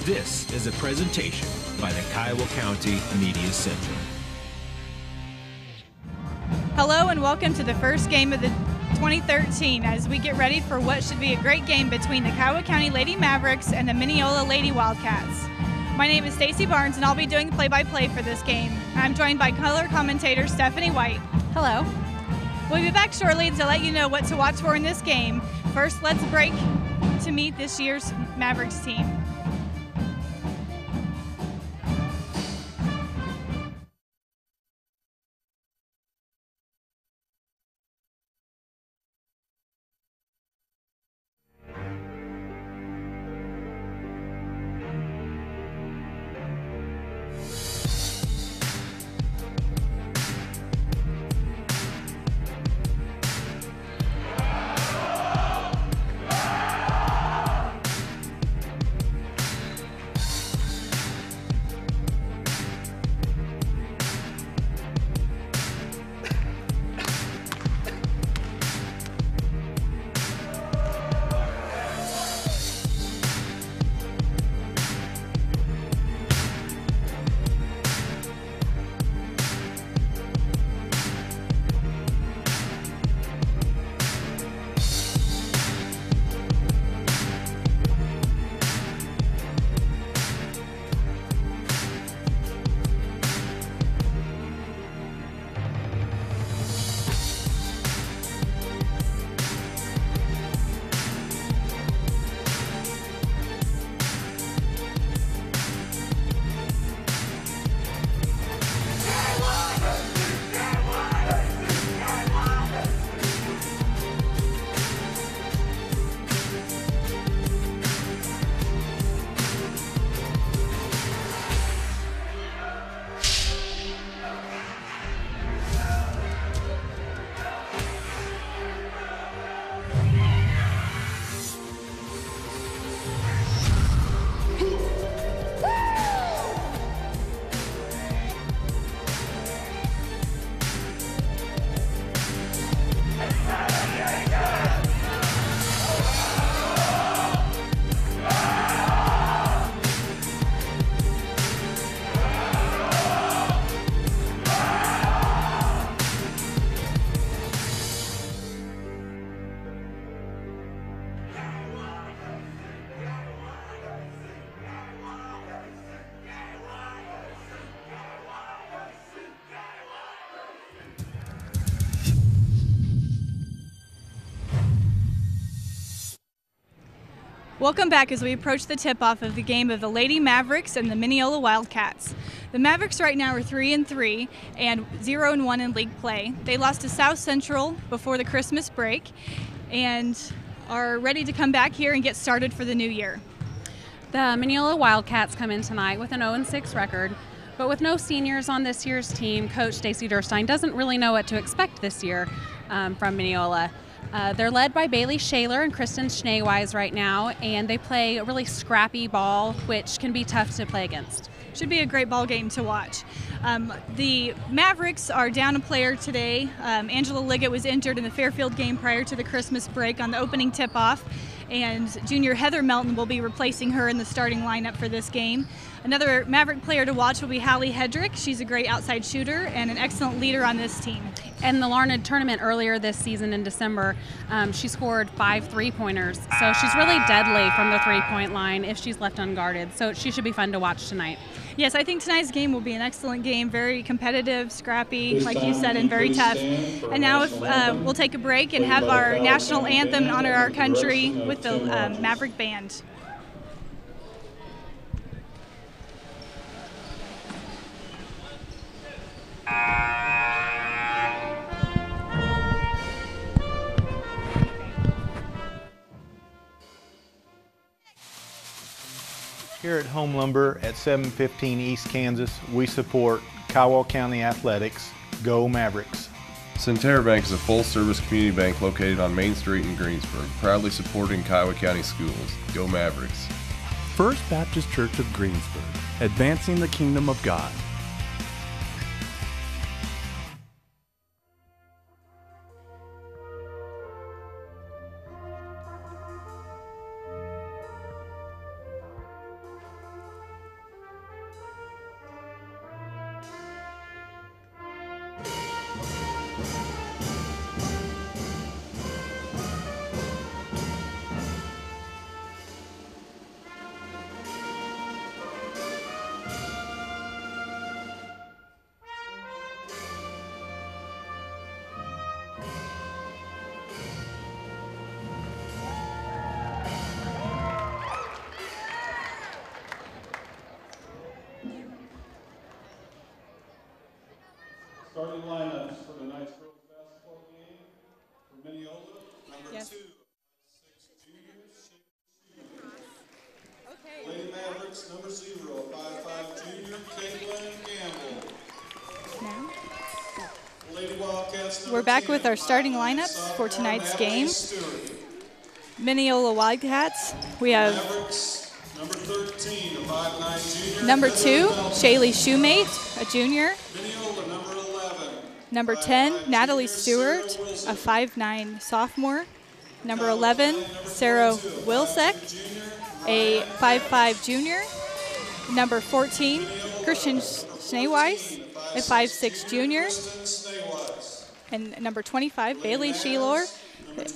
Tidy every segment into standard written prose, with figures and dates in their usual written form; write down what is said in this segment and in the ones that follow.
This is a presentation by the Kiowa County Media Center. Hello and welcome to the first game of the 2013 as we get ready for what should be a great game between the Kiowa County Lady Mavericks and the Minneola Lady Wildcats. My name is Stacy Barnes and I'll be doing the play-by-play for this game. I'm joined by color commentator Stephanie White. Hello. We'll be back shortly to let you know what to watch for in this game. First, let's break to meet this year's Mavericks team. Welcome back as we approach the tip-off of the game of the Lady Mavericks and the Minneola Wildcats. The Mavericks right now are 3-3 and 0-1 in league play. They lost to South Central before the Christmas break and are ready to come back here and get started for the new year. The Minneola Wildcats come in tonight with an 0-6 record, but with no seniors on this year's team, Coach Stacy Durstein doesn't really know what to expect this year from Minneola. They're led by Bailey Shaler and Kristen Schneewise right now, and they play a really scrappy ball, which can be tough to play against. Should be a great ball game to watch. The Mavericks are down a player today. Angela Liggett was injured in the Fairfield game prior to the Christmas break on the opening tip-off, and junior Heather Melton will be replacing her in the starting lineup for this game. Another Maverick player to watch will be Hallie Hedrick. She's a great outside shooter and an excellent leader on this team. In the Larned tournament earlier this season in December, she scored 5 3-pointers. So she's really deadly from the three-point line if she's left unguarded. So she should be fun to watch tonight. Yes, I think tonight's game will be an excellent game, very competitive, scrappy, like you said, and very tough. And now if we'll take a break and have our national anthem and honor our country with the Maverick Band. Here at Home Lumber at 715 East Kansas, we support Kiowa County Athletics. Go Mavericks! Centerra Bank is a full-service community bank located on Main Street in Greensburg, proudly supporting Kiowa County schools. Go Mavericks! First Baptist Church of Greensburg, advancing the kingdom of God. We're back with our starting lineups for tonight's game. Minneola Wildcats, we have number 2, Shaylee Shoemate, a junior. Number 10, Natalie Stewart, a 5'9" sophomore. Number 11, Sarah Wilczek, a 5'5" junior. Number 14, Christian Schneeweiss, a 5'6" junior. And number 25, Bailey Sheelor,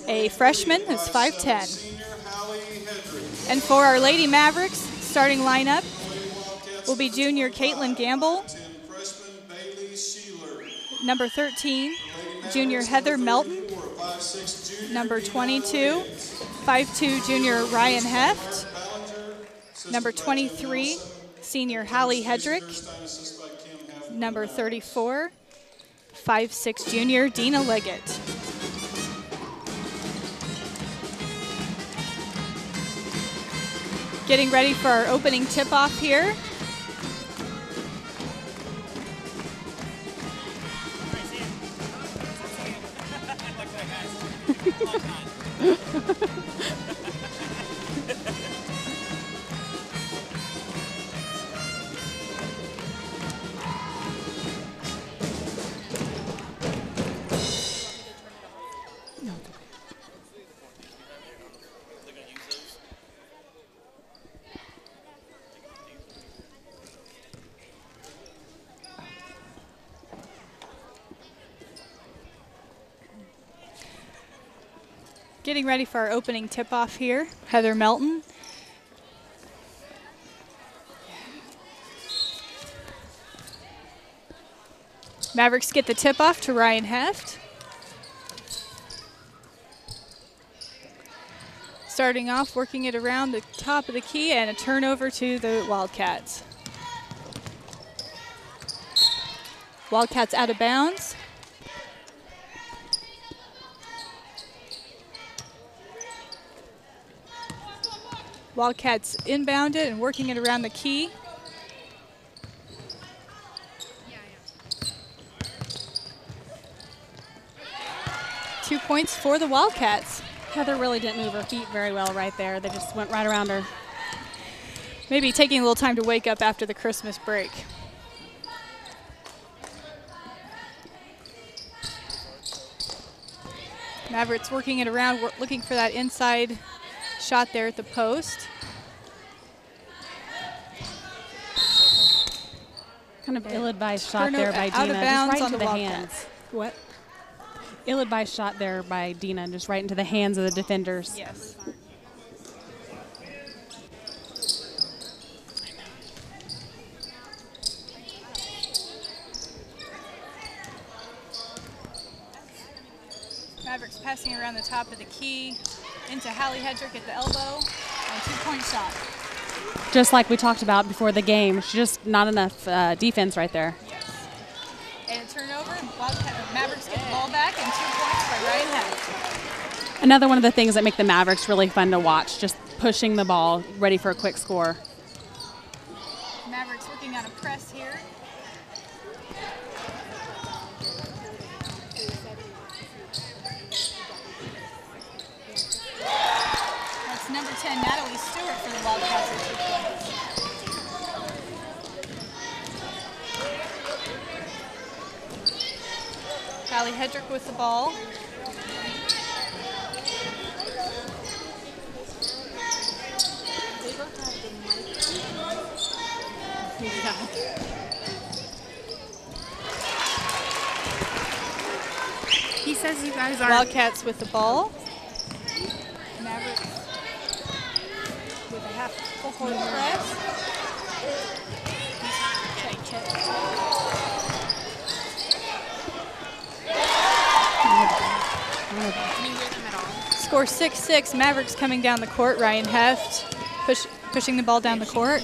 a freshman who's 5'10". And for our Lady Mavericks, starting lineup will be junior Caitlin Gamble. Number 13, junior Heather Melton. Number 22, 5'2" junior Ryan Heft. Number 23, senior Hallie Hedrick. Number 34, 5'6" junior Dina Liggett. Getting ready for our opening tip-off here. Getting ready for our opening tip-off here, Heather Melton. Mavericks get the tip-off to Ryan Heft. Starting off, working it around the top of the key, and a turnover to the Wildcats. Wildcats out of bounds. Wildcats inbounded and working it around the key. Two points for the Wildcats. Heather really didn't move her feet very well right there. They just went right around her. Maybe taking a little time to wake up after the Christmas break. Mavericks working it around, looking for that inside shot there at the post. Kind of ill-advised shot there by Dina, just right into the hands. What? Ill-advised shot there by Dina, just right into the hands of the defenders. Yes. Mavericks passing around the top of the key into Hallie Hedrick at the elbow, and two-point shot. Just like we talked about before the game, it's just not enough defense right there. Yes. And a turnover, Mavericks get the ball back, and 2 points by Ryan Heft. Another one of the things that make the Mavericks really fun to watch, just pushing the ball, ready for a quick score. Mavericks working on a press here. That's number 10, Natalie Stewart for the Wildcats at 2 points. Hallie Hedrick with the ball. He says you guys are Wildcats with the ball. Mavericks with a half full court press. Score 6-6. Mavericks coming down the court. Ryan Heft pushing the ball down the court.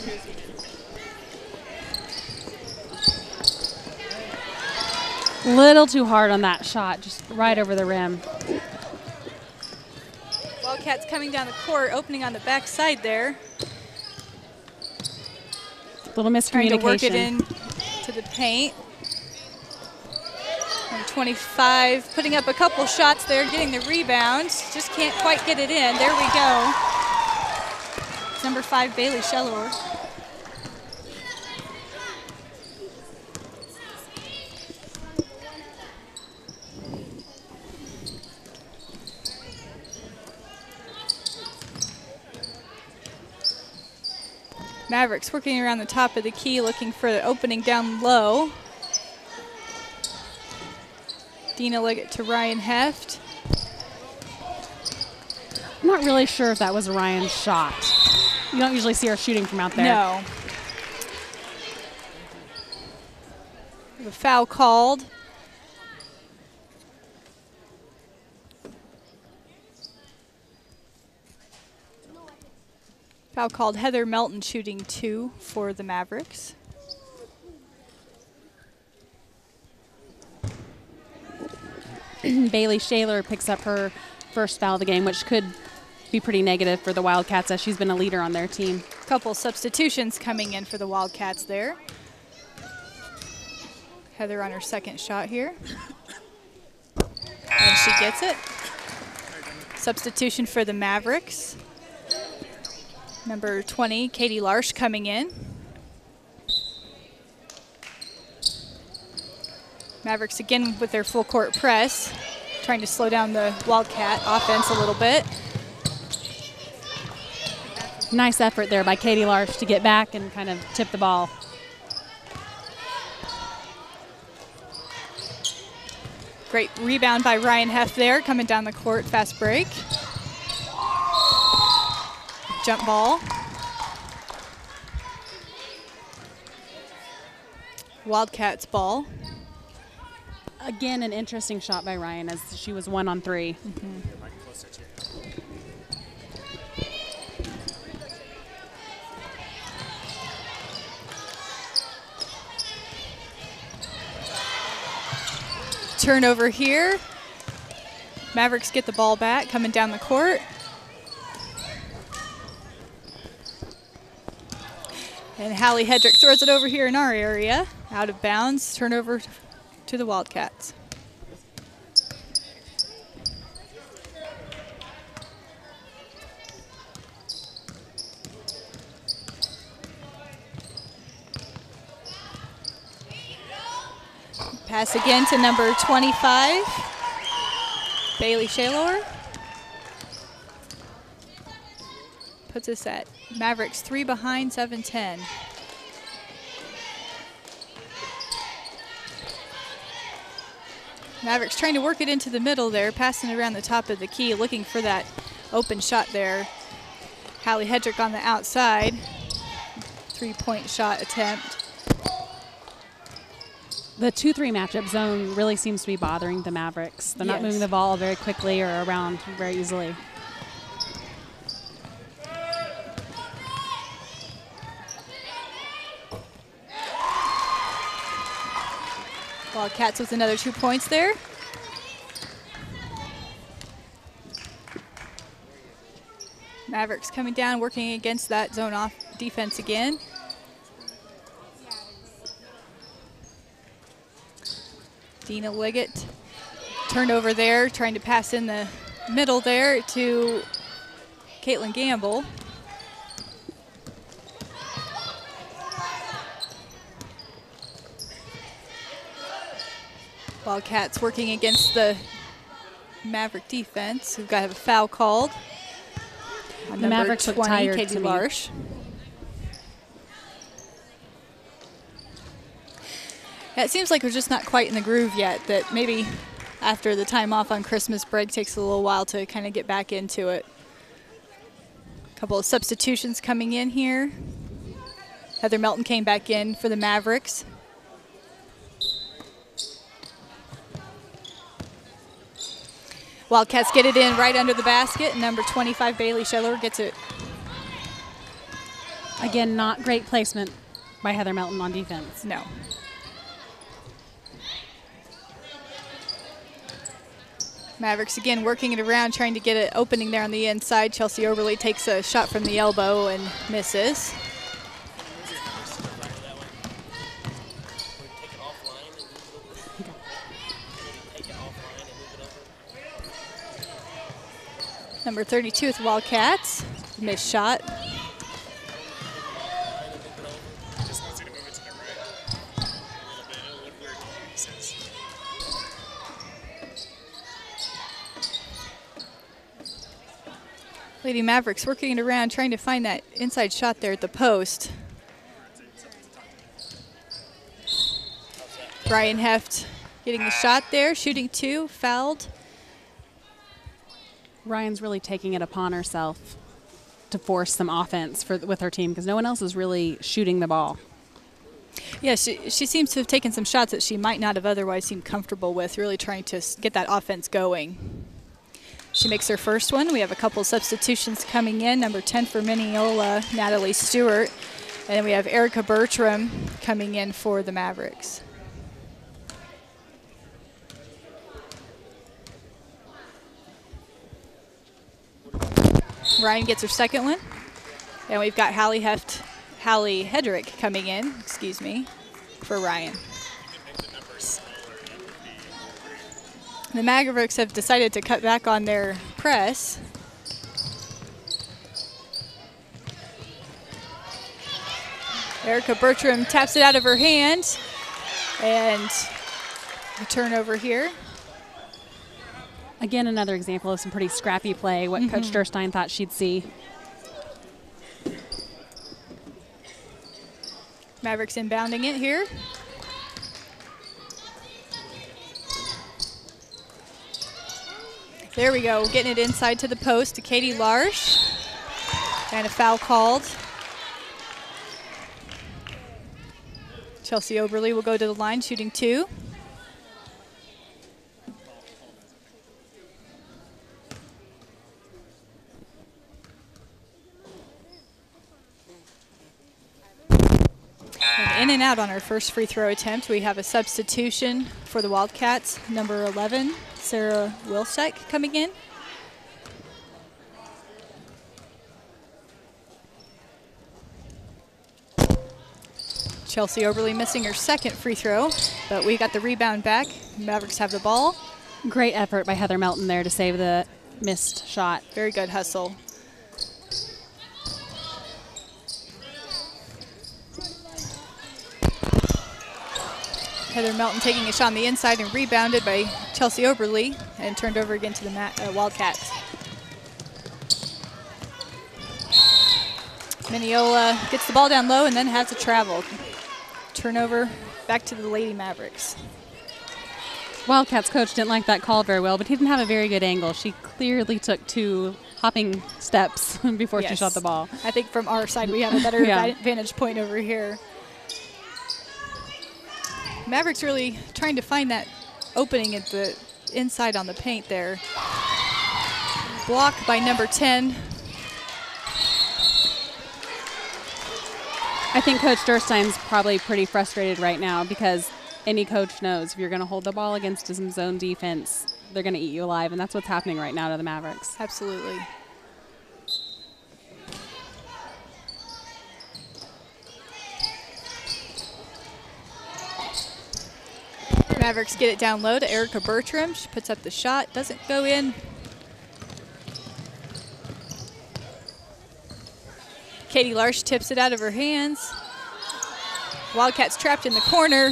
Little too hard on that shot, just right over the rim. Wildcats coming down the court, opening on the back side there. Little miscommunication. Trying to work it in to the paint. Number 25 putting up a couple shots there, getting the rebound. Just can't quite get it in. There we go. It's number 5, Bailey Shellor. Mavericks working around the top of the key, looking for the opening down low. Dina Liggett to Ryan Heft. I'm not really sure if that was Ryan's shot. You don't usually see her shooting from out there. No. A foul called. Foul called. Heather Melton shooting 2 for the Mavericks. Bailey Shaler picks up her first foul of the game, which could be pretty negative for the Wildcats as she's been a leader on their team. Couple substitutions coming in for the Wildcats there. Heather on her second shot here. And she gets it. Substitution for the Mavericks. Number 20, Katie Larsch coming in. Mavericks again with their full court press, trying to slow down the Wildcat offense a little bit. Nice effort there by Katie Larsch to get back and kind of tip the ball. Great rebound by Ryan Heft there, coming down the court, fast break. Jump ball. Wildcats ball. Again, an interesting shot by Ryan as she was 1 on 3. Turnover here. Mavericks get the ball back, coming down the court. And Hallie Hedrick throws it over here in our area, out of bounds. Turnover to the Wildcats. Pass again to number 25, Bailey Shaler. Puts us at Mavericks 3 behind, 7-10. Mavericks trying to work it into the middle there, passing it around the top of the key, looking for that open shot there. Hallie Hedrick on the outside. 3-point shot attempt. The 2-3 matchup zone really seems to be bothering the Mavericks. They're not moving the ball very quickly or around very easily. Wildcats with another 2 points there. Mavericks coming down, working against that zone off defense again. Dina Liggett turned over there, trying to pass in the middle there to Caitlin Gamble. Wildcats working against the Maverick defense. We've got to have a foul called. On the Mavericks look tired Katie to me. Larsch. Yeah, it seems like we're just not quite in the groove yet, that maybe after the time off on Christmas break takes a little while to kind of get back into it. A couple of substitutions coming in here. Heather Melton came back in for the Mavericks. Wildcats get it in right under the basket, and number 25, Bailey Scheller, gets it. Again, not great placement by Heather Melton on defense. No. Mavericks again working it around, trying to get it opening there on the inside. Chelsea Oberle takes a shot from the elbow and misses. Number 32 with the Wildcats. Missed shot. Lady Mavericks working it around, trying to find that inside shot there at the post. Brian Heft getting the shot there, shooting 2, fouled. Ryan's really taking it upon herself to force some offense with her team because no one else is really shooting the ball. Yeah, she seems to have taken some shots that she might not have otherwise seemed comfortable with, really trying to get that offense going. She makes her first one. We have a couple substitutions coming in. Number 10 for Minneola, Natalie Stewart. And then we have Erica Bertram coming in for the Mavericks. Ryan gets her second one. And we've got Hallie Hedrick coming in, for Ryan. The Mavericks have decided to cut back on their press. Erica Bertram taps it out of her hand, and a turnover here. Again, another example of some pretty scrappy play, what Coach Durstein thought she'd see. Mavericks inbounding it here. There we go, getting it inside to the post to Katie Larsh. And a foul called. Chelsea Oberly will go to the line, shooting 2. And in and out on our first free throw attempt. We have a substitution for the Wildcats, number 11, Sarah Wilczek coming in. Chelsea Oberly missing her second free throw, but we got the rebound back. Mavericks have the ball. Great effort by Heather Melton there to save the missed shot. Very good hustle. Heather Melton taking a shot on the inside and rebounded by Chelsea Oberly and turned over again to the Wildcats. Minneola gets the ball down low and then has to travel. Turnover back to the Lady Mavericks. Wildcats coach didn't like that call very well, but he didn't have a very good angle. She clearly took 2 hopping steps before she shot the ball. I think from our side we have a better vantage point over here. Mavericks really trying to find that opening at the inside on the paint there. Block by number 10. I think Coach Durstein's probably pretty frustrated right now because any coach knows if you're going to hold the ball against some zone defense, they're going to eat you alive, and that's what's happening right now to the Mavericks. Absolutely. Mavericks get it down low to Erica Bertram. She puts up the shot, doesn't go in. Katie Larsh tips it out of her hands. Wildcats trapped in the corner.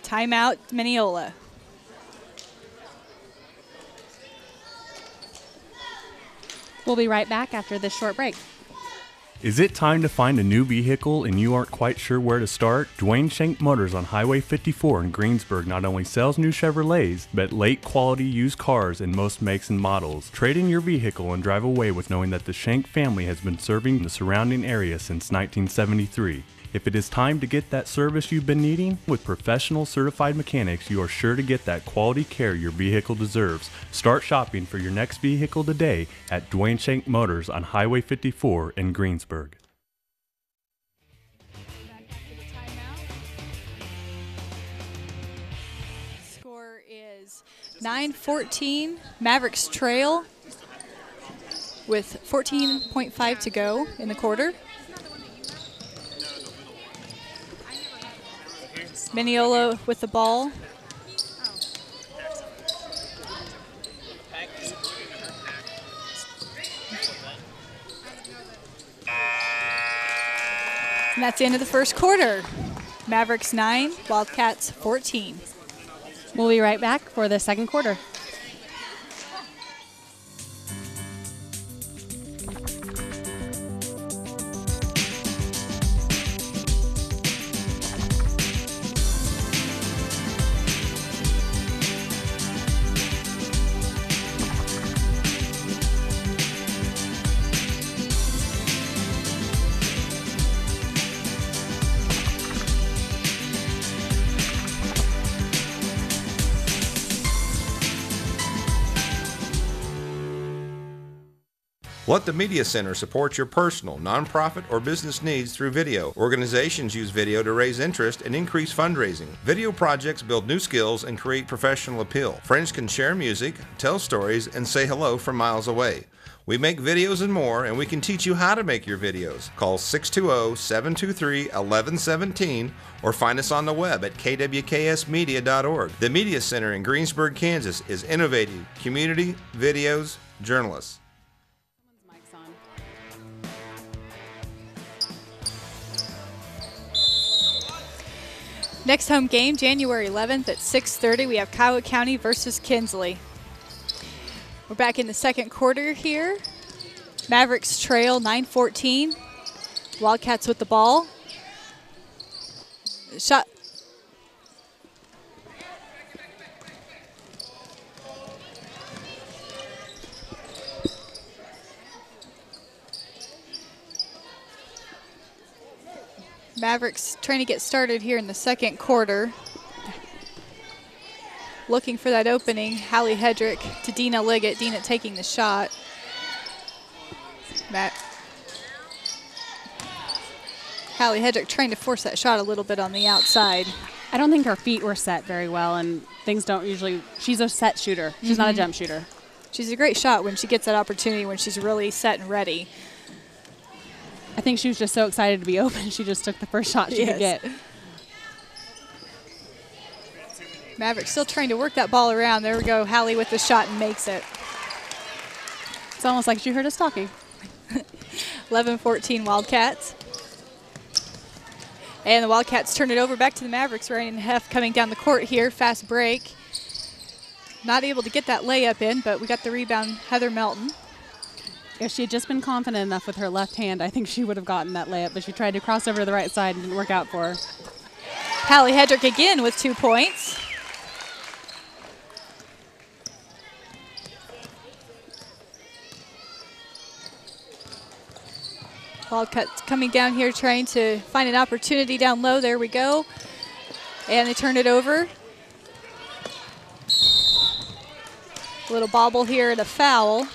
Timeout, Minneola. We'll be right back after this short break. Is it time to find a new vehicle and you aren't quite sure where to start? Dwayne Shank Motors on Highway 54 in Greensburg not only sells new Chevrolets, but late quality used cars in most makes and models. Trade in your vehicle and drive away with knowing that the Shank family has been serving the surrounding area since 1973. If it is time to get that service you've been needing, with professional certified mechanics, you are sure to get that quality care your vehicle deserves. Start shopping for your next vehicle today at Dwayne Shank Motors on Highway 54 in Greensburg. Score is 9-14. Mavericks trail with 14.5 to go in the quarter. Minneola with the ball. And that's the end of the first quarter. Mavericks 9, Wildcats 14. We'll be right back for the second quarter. Let the Media Center support your personal, nonprofit, or business needs through video. Organizations use video to raise interest and increase fundraising. Video projects build new skills and create professional appeal. Friends can share music, tell stories, and say hello from miles away. We make videos and more, and we can teach you how to make your videos. Call 620-723-1117 or find us on the web at kwksmedia.org. The Media Center in Greensburg, Kansas is innovating community, videos, journalists. Next home game, January 11th at 6:30, we have Kiowa County versus Kinsley. We're back in the second quarter here. Mavericks trail 9-14. Wildcats with the ball. Shot. Mavericks trying to get started here in the second quarter. Looking for that opening. Hallie Hedrick to Dina Liggett. Dina taking the shot. Hallie Hedrick trying to force that shot a little bit on the outside. I don't think her feet were set very well, and things don't usually – she's a set shooter. She's not a jump shooter. She's a great shot when she gets that opportunity, when she's really set and ready. I think she was just so excited to be open, she just took the first shot she could get. Maverick still trying to work that ball around. There we go. Hallie with the shot and makes it. It's almost like she heard us talking. 11-14 Wildcats. And the Wildcats turn it over back to the Mavericks. Ryan Heff coming down the court here. Fast break. Not able to get that layup in, but we got the rebound, Heather Melton. If she had just been confident enough with her left hand, I think she would have gotten that layup, but she tried to cross over to the right side and didn't work out for her. Hallie Hedrick again with 2 points. Wildcats coming down here trying to find an opportunity down low. There we go. And they turn it over. A little bobble here and a foul.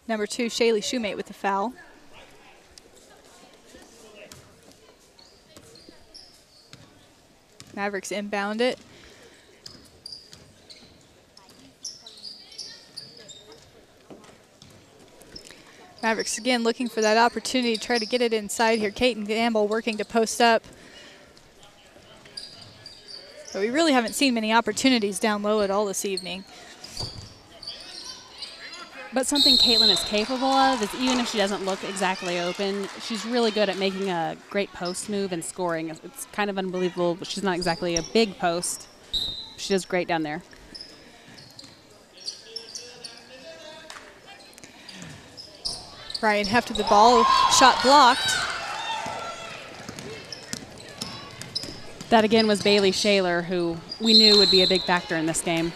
Number 2, Shaylee Shoemate with the foul. Mavericks inbound it. Mavericks again looking for that opportunity to try to get it inside here. Kaiten Gamble working to post up. But we really haven't seen many opportunities down low at all this evening. But something Caitlin is capable of is even if she doesn't look exactly open, she's really good at making a great post move and scoring. It's kind of unbelievable, but she's not exactly a big post. She does great down there. Ryan Heft with the ball, shot blocked. That again was Bailey Shaler, who we knew would be a big factor in this game.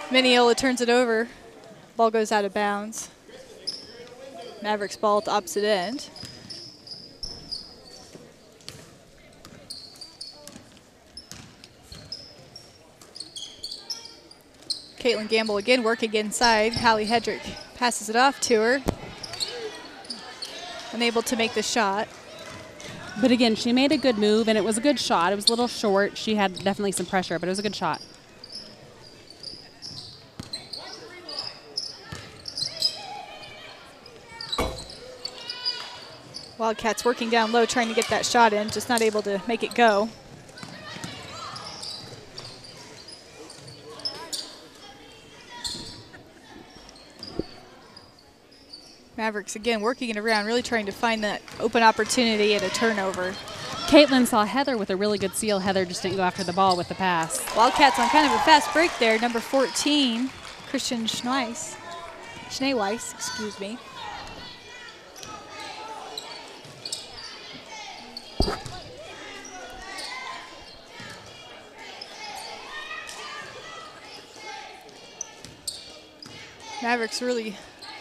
Minneola turns it over. Ball goes out of bounds. Mavericks ball at the opposite end. Caitlin Gamble again working inside. Hallie Hedrick passes it off to her. Unable to make the shot. But again, she made a good move, and it was a good shot. It was a little short. She had definitely some pressure, but it was a good shot. Wildcats working down low, trying to get that shot in, just not able to make it go. Mavericks again working it around, really trying to find that open opportunity at a turnover. Caitlin saw Heather with a really good seal. Heather just didn't go after the ball with the pass. Wildcats on kind of a fast break there. Number 14, Christian Schneeweiss, excuse me. Mavericks really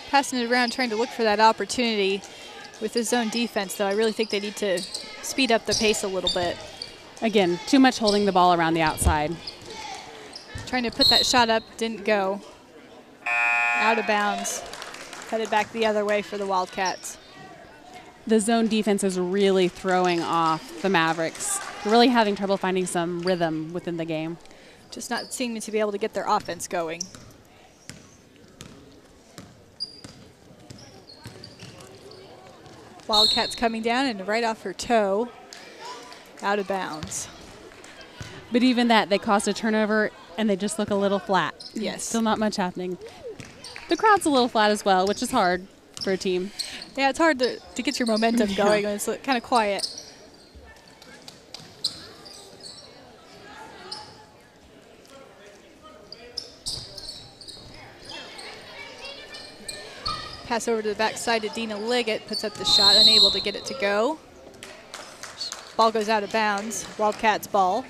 passing it around, trying to look for that opportunity with the zone defense, though. I really think they need to speed up the pace a little bit. Again, too much holding the ball around the outside. Trying to put that shot up, didn't go. Out of bounds. Headed back the other way for the Wildcats. The zone defense is really throwing off the Mavericks. They're really having trouble finding some rhythm within the game. Just not seeming to be able to get their offense going. Wildcats coming down and right off her toe, out of bounds. But even that, they caused a turnover and they just look a little flat. Yes. Still not much happening. The crowd's a little flat as well, which is hard for a team. Yeah, it's hard to get your momentum going when it's kind of quiet. Pass over to the backside to Dina Liggett, puts up the shot, unable to get it to go. Ball goes out of bounds, Wildcats ball.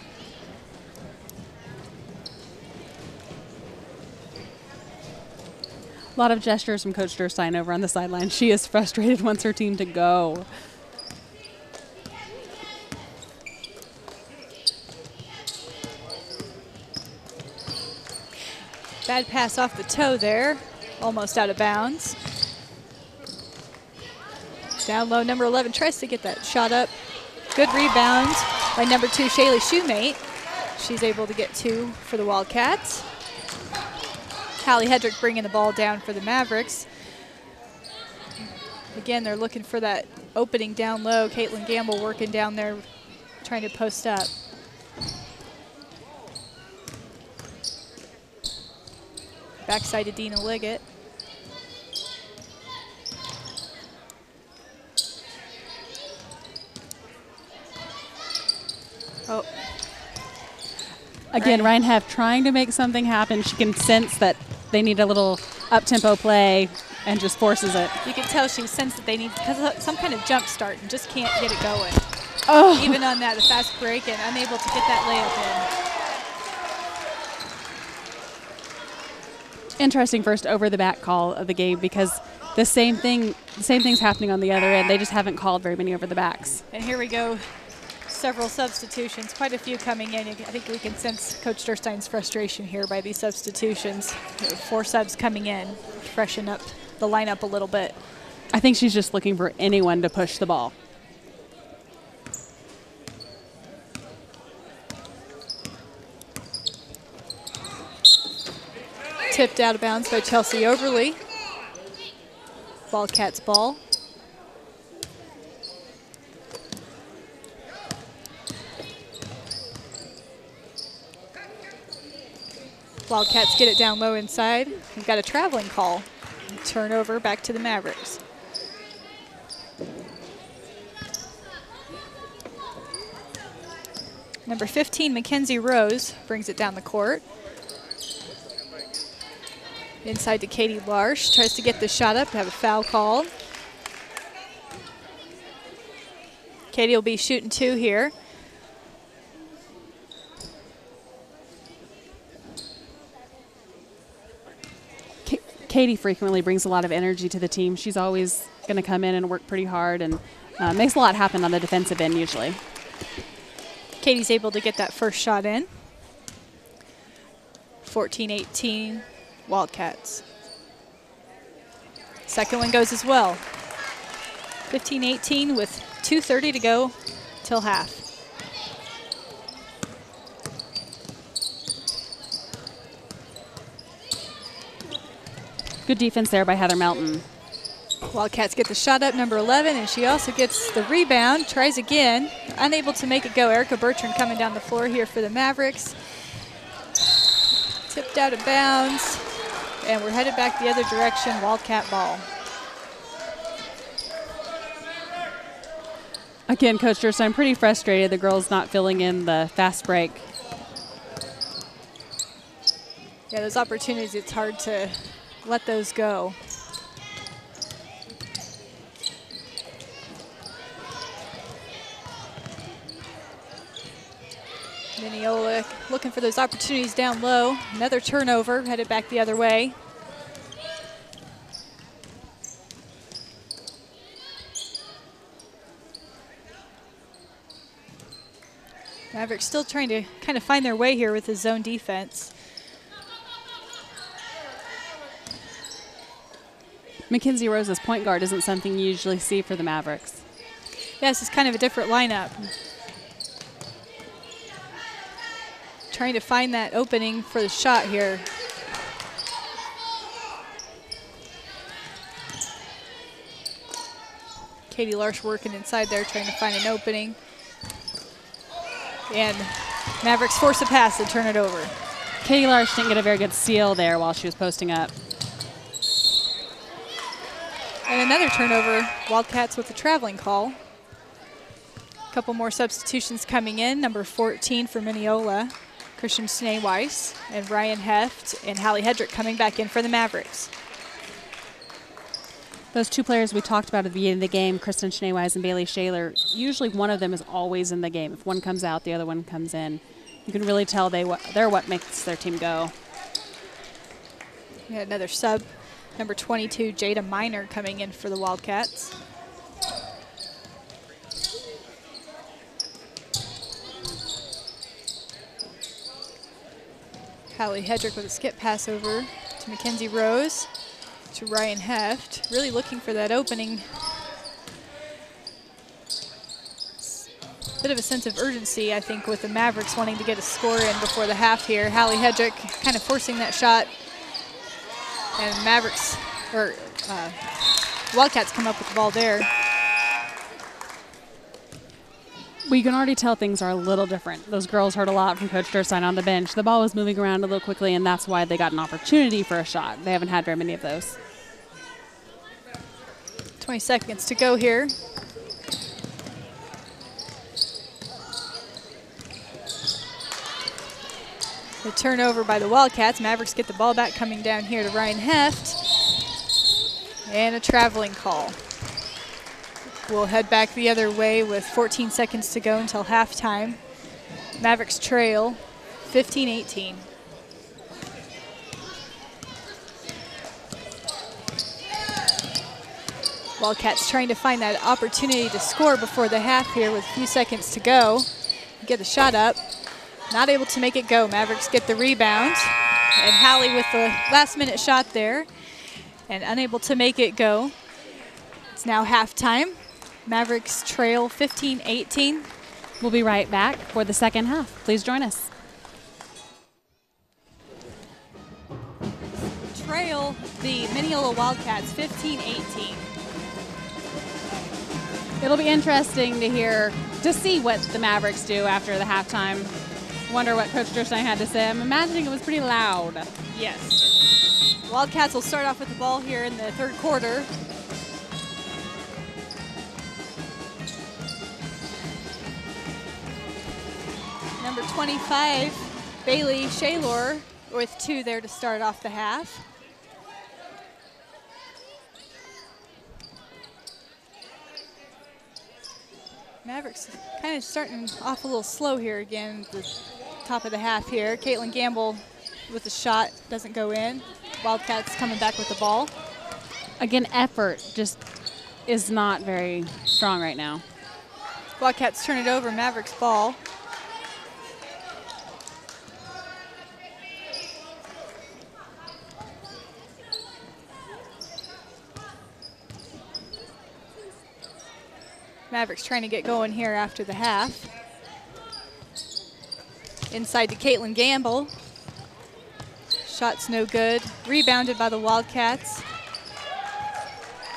A lot of gestures from Coach Durstein over on the sideline. She is frustrated, wants her team to go. Bad pass off the toe there, almost out of bounds. Down low, number 11 tries to get that shot up. Good rebound by number 2, Shaylee Shoemate. She's able to get 2 for the Wildcats. Callie Hedrick bringing the ball down for the Mavericks. Again, they're looking for that opening down low. Caitlin Gamble working down there, trying to post up. Backside to Dina Liggett. Oh. Again, Ryan Heff trying to make something happen. She can sense that they need a little up-tempo play and just forces it. You can tell she sensed that they need some kind of jump start and just can't get it going. Oh. Even on that, a fast break and unable to get that layup in. Interesting first over-the-back call of the game because the same thing's happening on the other end. They just haven't called very many over-the-backs. And here we go. Several substitutions, quite a few coming in. I think we can sense Coach Durstein's frustration here by these substitutions. 4 subs coming in, freshen up the lineup a little bit. I think she's just looking for anyone to push the ball. Tipped out of bounds by Chelsea Overly. Wildcats ball. Wildcats get it down low inside. We've got a traveling call. Turnover back to the Mavericks. Number 15, Mackenzie Rose, brings it down the court. Inside to Katie Larsh, tries to get the shot up, have a foul called. Katie will be shooting 2 here. Katie frequently brings a lot of energy to the team. She's always going to come in and work pretty hard and makes a lot happen on the defensive end usually. Katie's able to get that first shot in. 14-18 Wildcats. Second one goes as well. 15-18 with 2:30 to go till half. Good defense there by Heather Melton. Wildcats get the shot up, number 11, and she also gets the rebound, tries again, unable to make it go. Erica Bertrand coming down the floor here for the Mavericks. Tipped out of bounds, and we're headed back the other direction, Wildcat ball. Again, Coach Durstein pretty frustrated. The girls not filling in the fast break. Yeah, those opportunities, it's hard to let those go. Minneola looking for those opportunities down low. Another turnover, headed back the other way. Mavericks still trying to kind of find their way here with his zone defense. Mackenzie Rose as point guard isn't something you usually see for the Mavericks. Yeah, this is kind of a different lineup. Trying to find that opening for the shot here. Katie Larsh working inside there, trying to find an opening. And Mavericks force a pass and turn it over. Katie Larsh didn't get a very good seal there while she was posting up. And another turnover, Wildcats with a traveling call. A couple more substitutions coming in. Number 14 for Minneola, Christian Snee-Weiss, and Ryan Heft and Hallie Hedrick coming back in for the Mavericks. Those two players we talked about at the beginning of the game, Kristen Snee-Weiss and Bailey Shaler, usually one of them is always in the game. If one comes out, the other one comes in. You can really tell they're what makes their team go. We had another sub, number 22, Jada Miner, coming in for the Wildcats. Hallie Hedrick with a skip pass over to Mackenzie Rose, to Ryan Heft, really looking for that opening. Bit of a sense of urgency, I think, with the Mavericks wanting to get a score in before the half here. Hallie Hedrick kind of forcing that shot, and Mavericks, or Wildcats come up with the ball there. Well, you can already tell things are a little different. Those girls heard a lot from Coach Durstein on the bench. The ball was moving around a little quickly, and that's why they got an opportunity for a shot. They haven't had very many of those. 20 seconds to go here. The turnover by the Wildcats. Mavericks get the ball back, coming down here to Ryan Heft. And a traveling call. We'll head back the other way with 14 seconds to go until halftime. Mavericks trail 15-18. Wildcats trying to find that opportunity to score before the half here with a few seconds to go. Get the shot up. Not able to make it go. Mavericks get the rebound. And Hallie with the last-minute shot there. And unable to make it go. It's now halftime. Mavericks trail 15-18. We'll be right back for the second half. Please join us. Trail the Minneola Wildcats 15-18. It'll be interesting to see what the Mavericks do after the halftime. Wonder what Coach Durstein had to say. I'm imagining it was pretty loud. Yes. Wildcats will start off with the ball here in the third quarter. Number 25, Bailey Shaler, with 2 there to start off the half. Mavericks kind of starting off a little slow here again at the top of the half here. Caitlin Gamble with the shot, doesn't go in. Wildcats coming back with the ball. Again, effort just is not very strong right now. Wildcats turn it over, Mavericks ball. Mavericks trying to get going here after the half. Inside to Caitlin Gamble. Shot's no good. Rebounded by the Wildcats.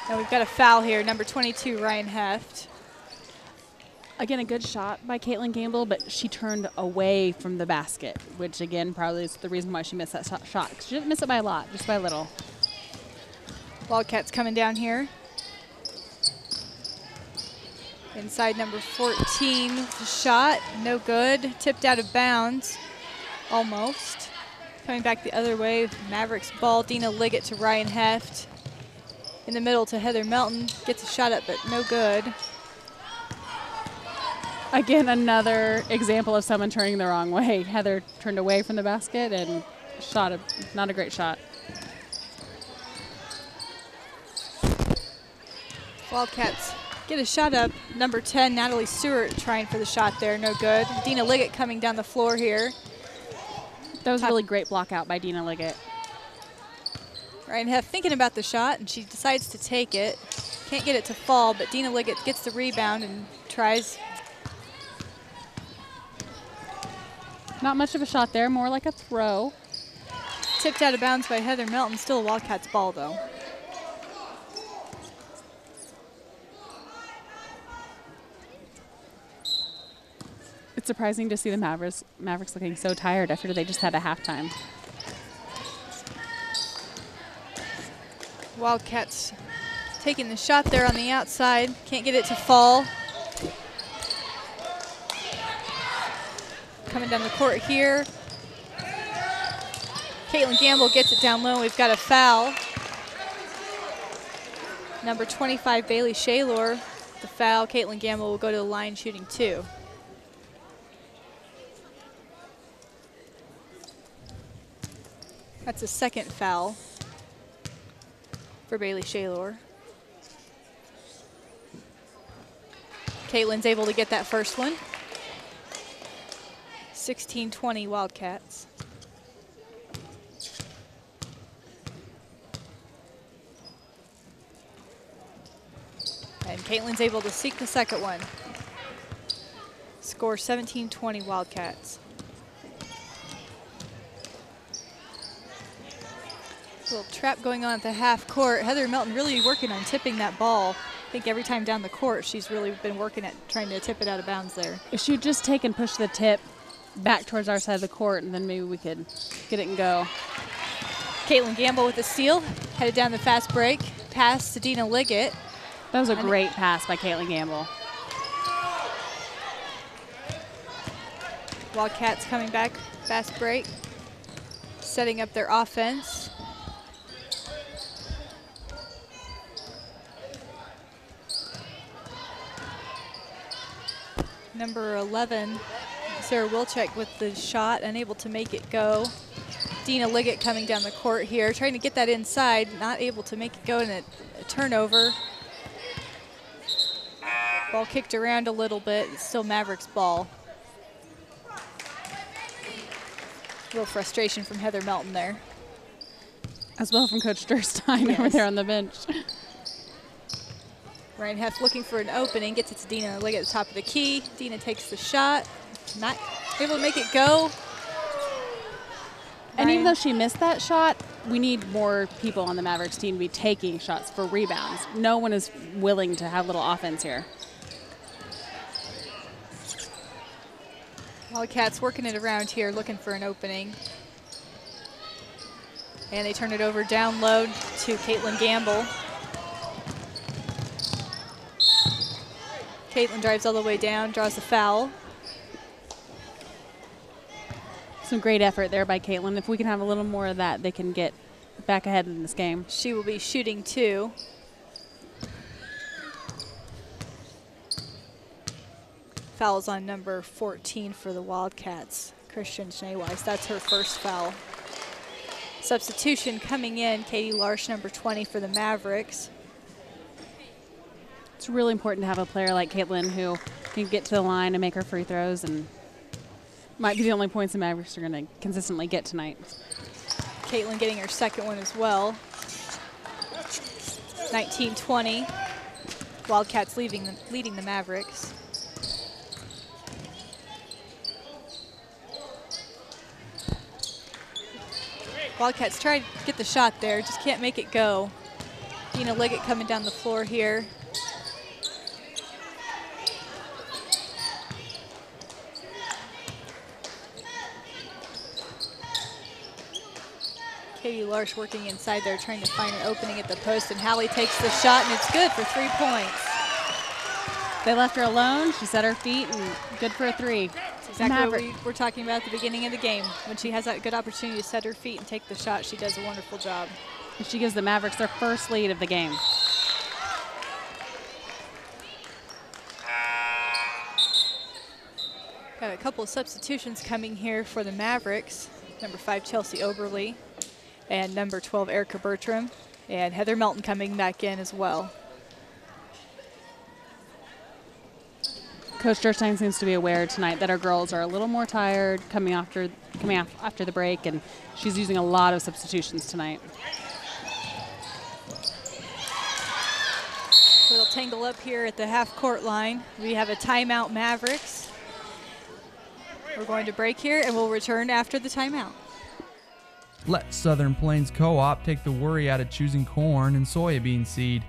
And we've got a foul here, number 22, Ryan Heft. Again, a good shot by Caitlin Gamble, but she turned away from the basket, which again probably is the reason why she missed that shot. She didn't miss it by a lot, just by a little. Wildcats coming down here. Inside number 14, shot, no good. Tipped out of bounds, almost. Coming back the other way, Mavericks ball. Dina Liggett to Ryan Heft. In the middle to Heather Melton. Gets a shot up, but no good. Again, another example of someone turning the wrong way. Heather turned away from the basket and shot not a great shot. Wildcats get a shot up. Number 10, Natalie Stewart, trying for the shot there, no good. Dina Liggett coming down the floor here. That was a really great block out by Dina Liggett. Ryan Heft thinking about the shot, and she decides to take it. Can't get it to fall, but Dina Liggett gets the rebound and tries. Not much of a shot there, more like a throw. Tipped out of bounds by Heather Melton. Still a Wildcats ball, though. It's surprising to see the Mavericks looking so tired after they just had a halftime. Wildcats taking the shot there on the outside. Can't get it to fall. Coming down the court here. Caitlin Gamble gets it down low. We've got a foul. Number 25, Bailey Shaylor, the foul. Caitlin Gamble will go to the line shooting 2. That's a second foul for Bailey Shaylor. Caitlin's able to get that first one. 16-20 Wildcats. And Caitlin's able to seek the second one. Score 17-20 Wildcats. A little trap going on at the half court. Heather Melton really working on tipping that ball. I think every time down the court, she's really been working at trying to tip it out of bounds there. If she would just take and push the tip back towards our side of the court, and then maybe we could get it and go. Caitlin Gamble with the steal, headed down the fast break. Pass to Dina Liggett. That was a great pass by Caitlin Gamble. Wildcats coming back, fast break. Setting up their offense. Number 11, Sarah Wilczek with the shot, unable to make it go. Dina Liggett coming down the court here, trying to get that inside, not able to make it go, and a turnover. Ball kicked around a little bit, it's still Mavericks ball. A little frustration from Heather Melton there. As well from Coach Durstein over there on the bench. Ryan Heft looking for an opening, gets it to Dina Liggett at the top of the key. Dina takes the shot, not able to make it go. And even though she missed that shot, we need more people on the Mavericks team to be taking shots for rebounds. No one is willing to have little offense here. Wildcats working it around here, looking for an opening. And they turn it over down low to Caitlin Gamble. Caitlin drives all the way down, draws the foul. Some great effort there by Caitlin. If we can have a little more of that, they can get back ahead in this game. She will be shooting 2. Fouls on number 14 for the Wildcats, Christian Schneeweiss. That's her first foul. Substitution coming in, Katie Larsch, number 20 for the Mavericks. It's really important to have a player like Caitlin who can get to the line and make her free throws, and might be the only points the Mavericks are going to consistently get tonight. Caitlin getting her second one as well. 19-20. Wildcats leading the Mavericks. Wildcats try to get the shot there, just can't make it go. Dina Liggett coming down the floor here. Katie Larsch working inside there, trying to find an opening at the post, and Hallie takes the shot, and it's good for 3 points. They left her alone. She set her feet and good for a 3. That's exactly what we were talking about at the beginning of the game. When she has that good opportunity to set her feet and take the shot, she does a wonderful job. And she gives the Mavericks their first lead of the game. Got a couple of substitutions coming here for the Mavericks. Number 5, Chelsea Oberly, and number 12, Erica Bertram, and Heather Melton coming back in as well. Coach Durstein seems to be aware tonight that our girls are a little more tired coming after the break, and she's using a lot of substitutions tonight. Little tangle up here at the half-court line. We have a timeout, Mavericks. We're going to break here, and we'll return after the timeout. Let Southern Plains Co-op take the worry out of choosing corn and soybean seed.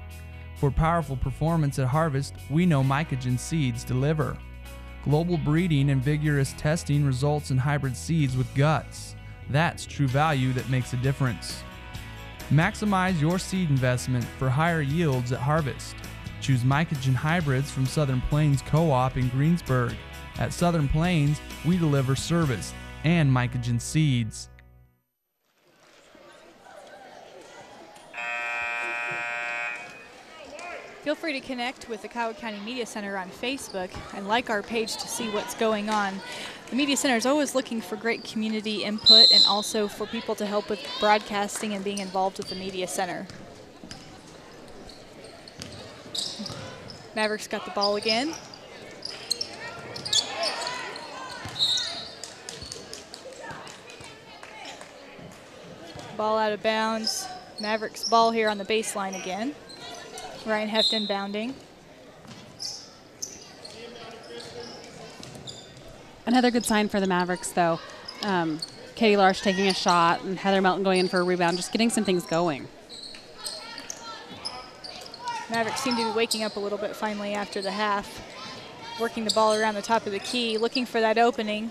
For powerful performance at harvest, we know Mycogen seeds deliver. Global breeding and vigorous testing results in hybrid seeds with guts. That's true value that makes a difference. Maximize your seed investment for higher yields at harvest. Choose Mycogen hybrids from Southern Plains Co-op in Greensburg. At Southern Plains, we deliver service and Mycogen seeds. Feel free to connect with the Kiowa County Media Center on Facebook and like our page to see what's going on. The Media Center is always looking for great community input and also for people to help with broadcasting and being involved with the Media Center. Mavericks got the ball again. Ball out of bounds. Mavericks ball here on the baseline again. Ryan Heft inbounding. Another good sign for the Mavericks, though. Katie Larsh taking a shot and Heather Melton going in for a rebound, just getting some things going. Mavericks seem to be waking up a little bit finally after the half. Working the ball around the top of the key, looking for that opening.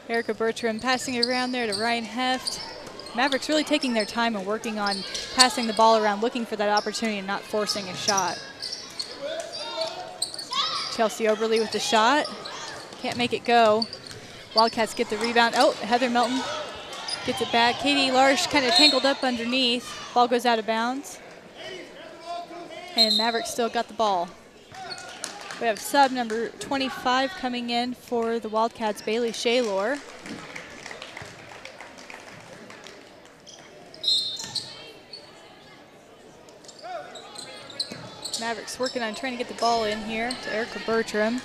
Erica Bertram passing it around there to Ryan Heft. Mavericks really taking their time and working on passing the ball around, looking for that opportunity and not forcing a shot. Chelsea Oberly with the shot. Can't make it go. Wildcats get the rebound. Oh, Heather Melton gets it back. Katie Larsh kind of tangled up underneath. Ball goes out of bounds. And Mavericks still got the ball. We have sub number 25 coming in for the Wildcats, Bailey Shaylor. Mavericks working on trying to get the ball in here to Erica Bertram.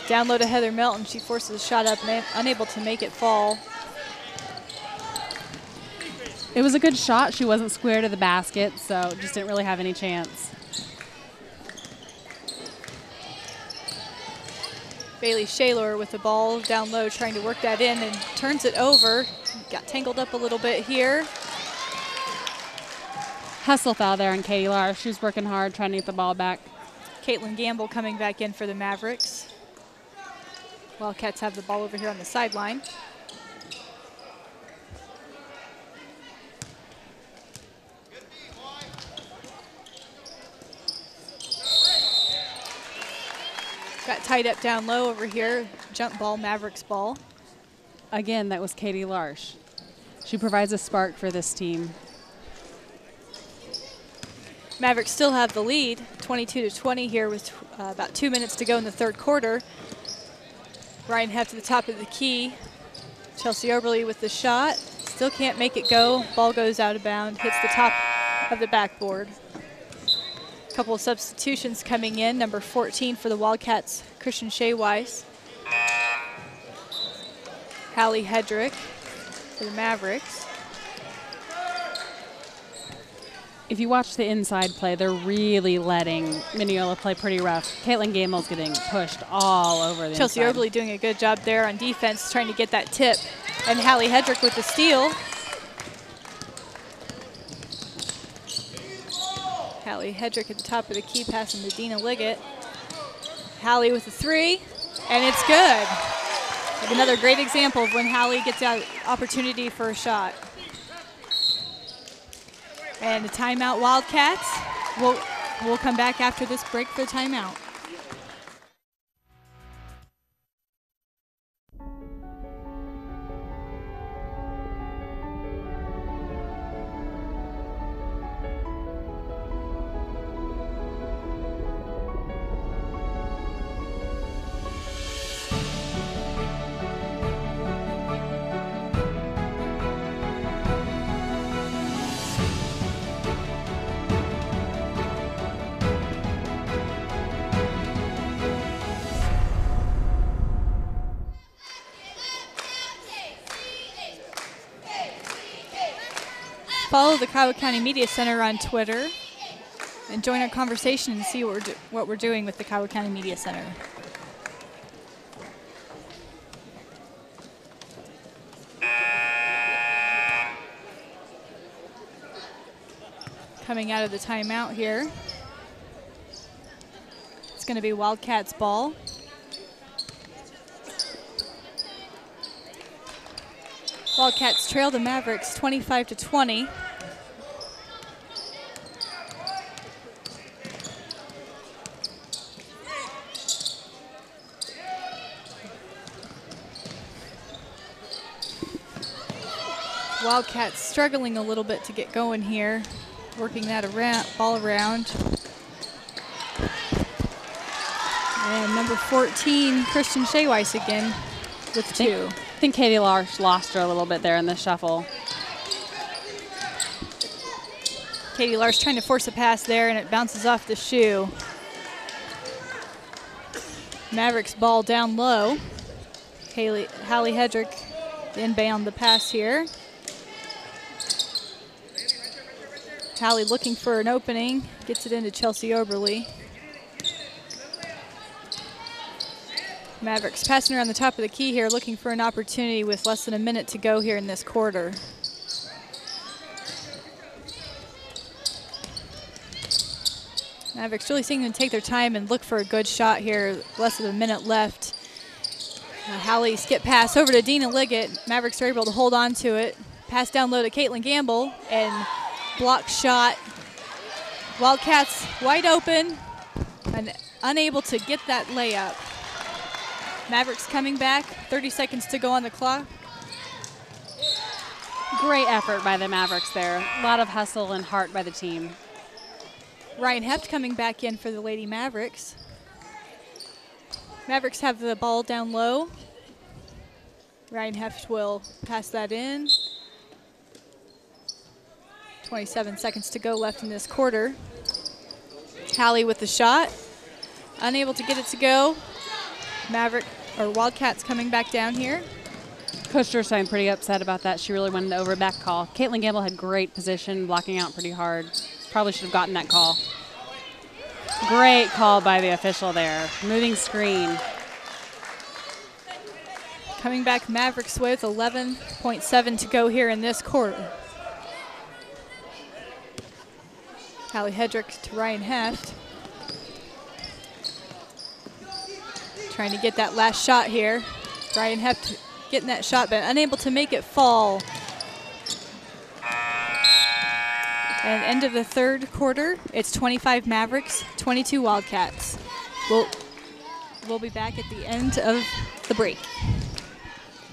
Down low to Heather Melton. She forces a shot up, unable to make it fall. It was a good shot. She wasn't square to the basket, so just didn't really have any chance. Bailey Shaylor with the ball down low, trying to work that in and turns it over. Got tangled up a little bit here. Hustle foul there on Katie Larsh. She was working hard trying to get the ball back. Caitlin Gamble coming back in for the Mavericks. Wildcats have the ball over here on the sideline. Got tied up down low over here. Jump ball, Mavericks ball. Again, that was Katie Larsh. She provides a spark for this team. Mavericks still have the lead, 22-20 here with about 2 minutes to go in the third quarter. Ryan Heft to the top of the key. Chelsea Oberly with the shot. Still can't make it go. Ball goes out of bounds, hits the top of the backboard. Couple of substitutions coming in. Number 14 for the Wildcats, Christian Shea Weiss. Hallie Hedrick for the Mavericks. If you watch the inside play, they're really letting Minneola play pretty rough. Caitlin Gamble's getting pushed all over the Chelsea inside. Oberly doing a good job there on defense, trying to get that tip. And Hallie Hedrick with the steal. Hallie Hedrick at the top of the key, passing to Dina Liggett. Hallie with the three, and it's good. Another great example of when Hallie gets an opportunity for a shot. And the timeout Wildcats. We'll come back after this break for the timeout. Follow the Kiowa County Media Center on Twitter and join our conversation and see what we're doing with the Kiowa County Media Center. Coming out of the timeout here. It's going to be Wildcats ball. Wildcats trail the Mavericks 25-20. Wildcats struggling a little bit to get going here, working that ball around. And number 14, Christian Shayweiss again with two. I think Katie Larsh lost her a little bit there in the shuffle. Katie Larsh trying to force a pass there, and it bounces off the shoe. Mavericks ball down low. Hallie Hedrick inbound the pass here. Hallie looking for an opening, gets it into Chelsea Oberly. Mavericks passing around the top of the key here, looking for an opportunity with less than a minute to go here in this quarter. Mavericks really seeing them take their time and look for a good shot here, less than a minute left. Hallie skip pass over to Dina Liggett. Mavericks are able to hold on to it. Pass down low to Caitlin Gamble, and block shot. Wildcats wide open and unable to get that layup. Mavericks coming back, 30 seconds to go on the clock. Great effort by the Mavericks there. A lot of hustle and heart by the team. Ryan Heft coming back in for the Lady Mavericks. Mavericks have the ball down low. Ryan Heft will pass that in. 27 seconds to go left in this quarter. Hallie with the shot. Unable to get it to go. Wildcats coming back down here. Coach Durstein pretty upset about that. She really wanted the over back call. Caitlin Gamble had great position, blocking out pretty hard. Probably should have gotten that call. Great call by the official there. Moving screen. Coming back Mavericks with 11.7 to go here in this quarter. Hallie Hedrick to Ryan Heft. Trying to get that last shot here. Ryan Heft getting that shot, but unable to make it fall. And end of the third quarter, it's 25 Mavericks, 22 Wildcats. We'll be back at the end of the break.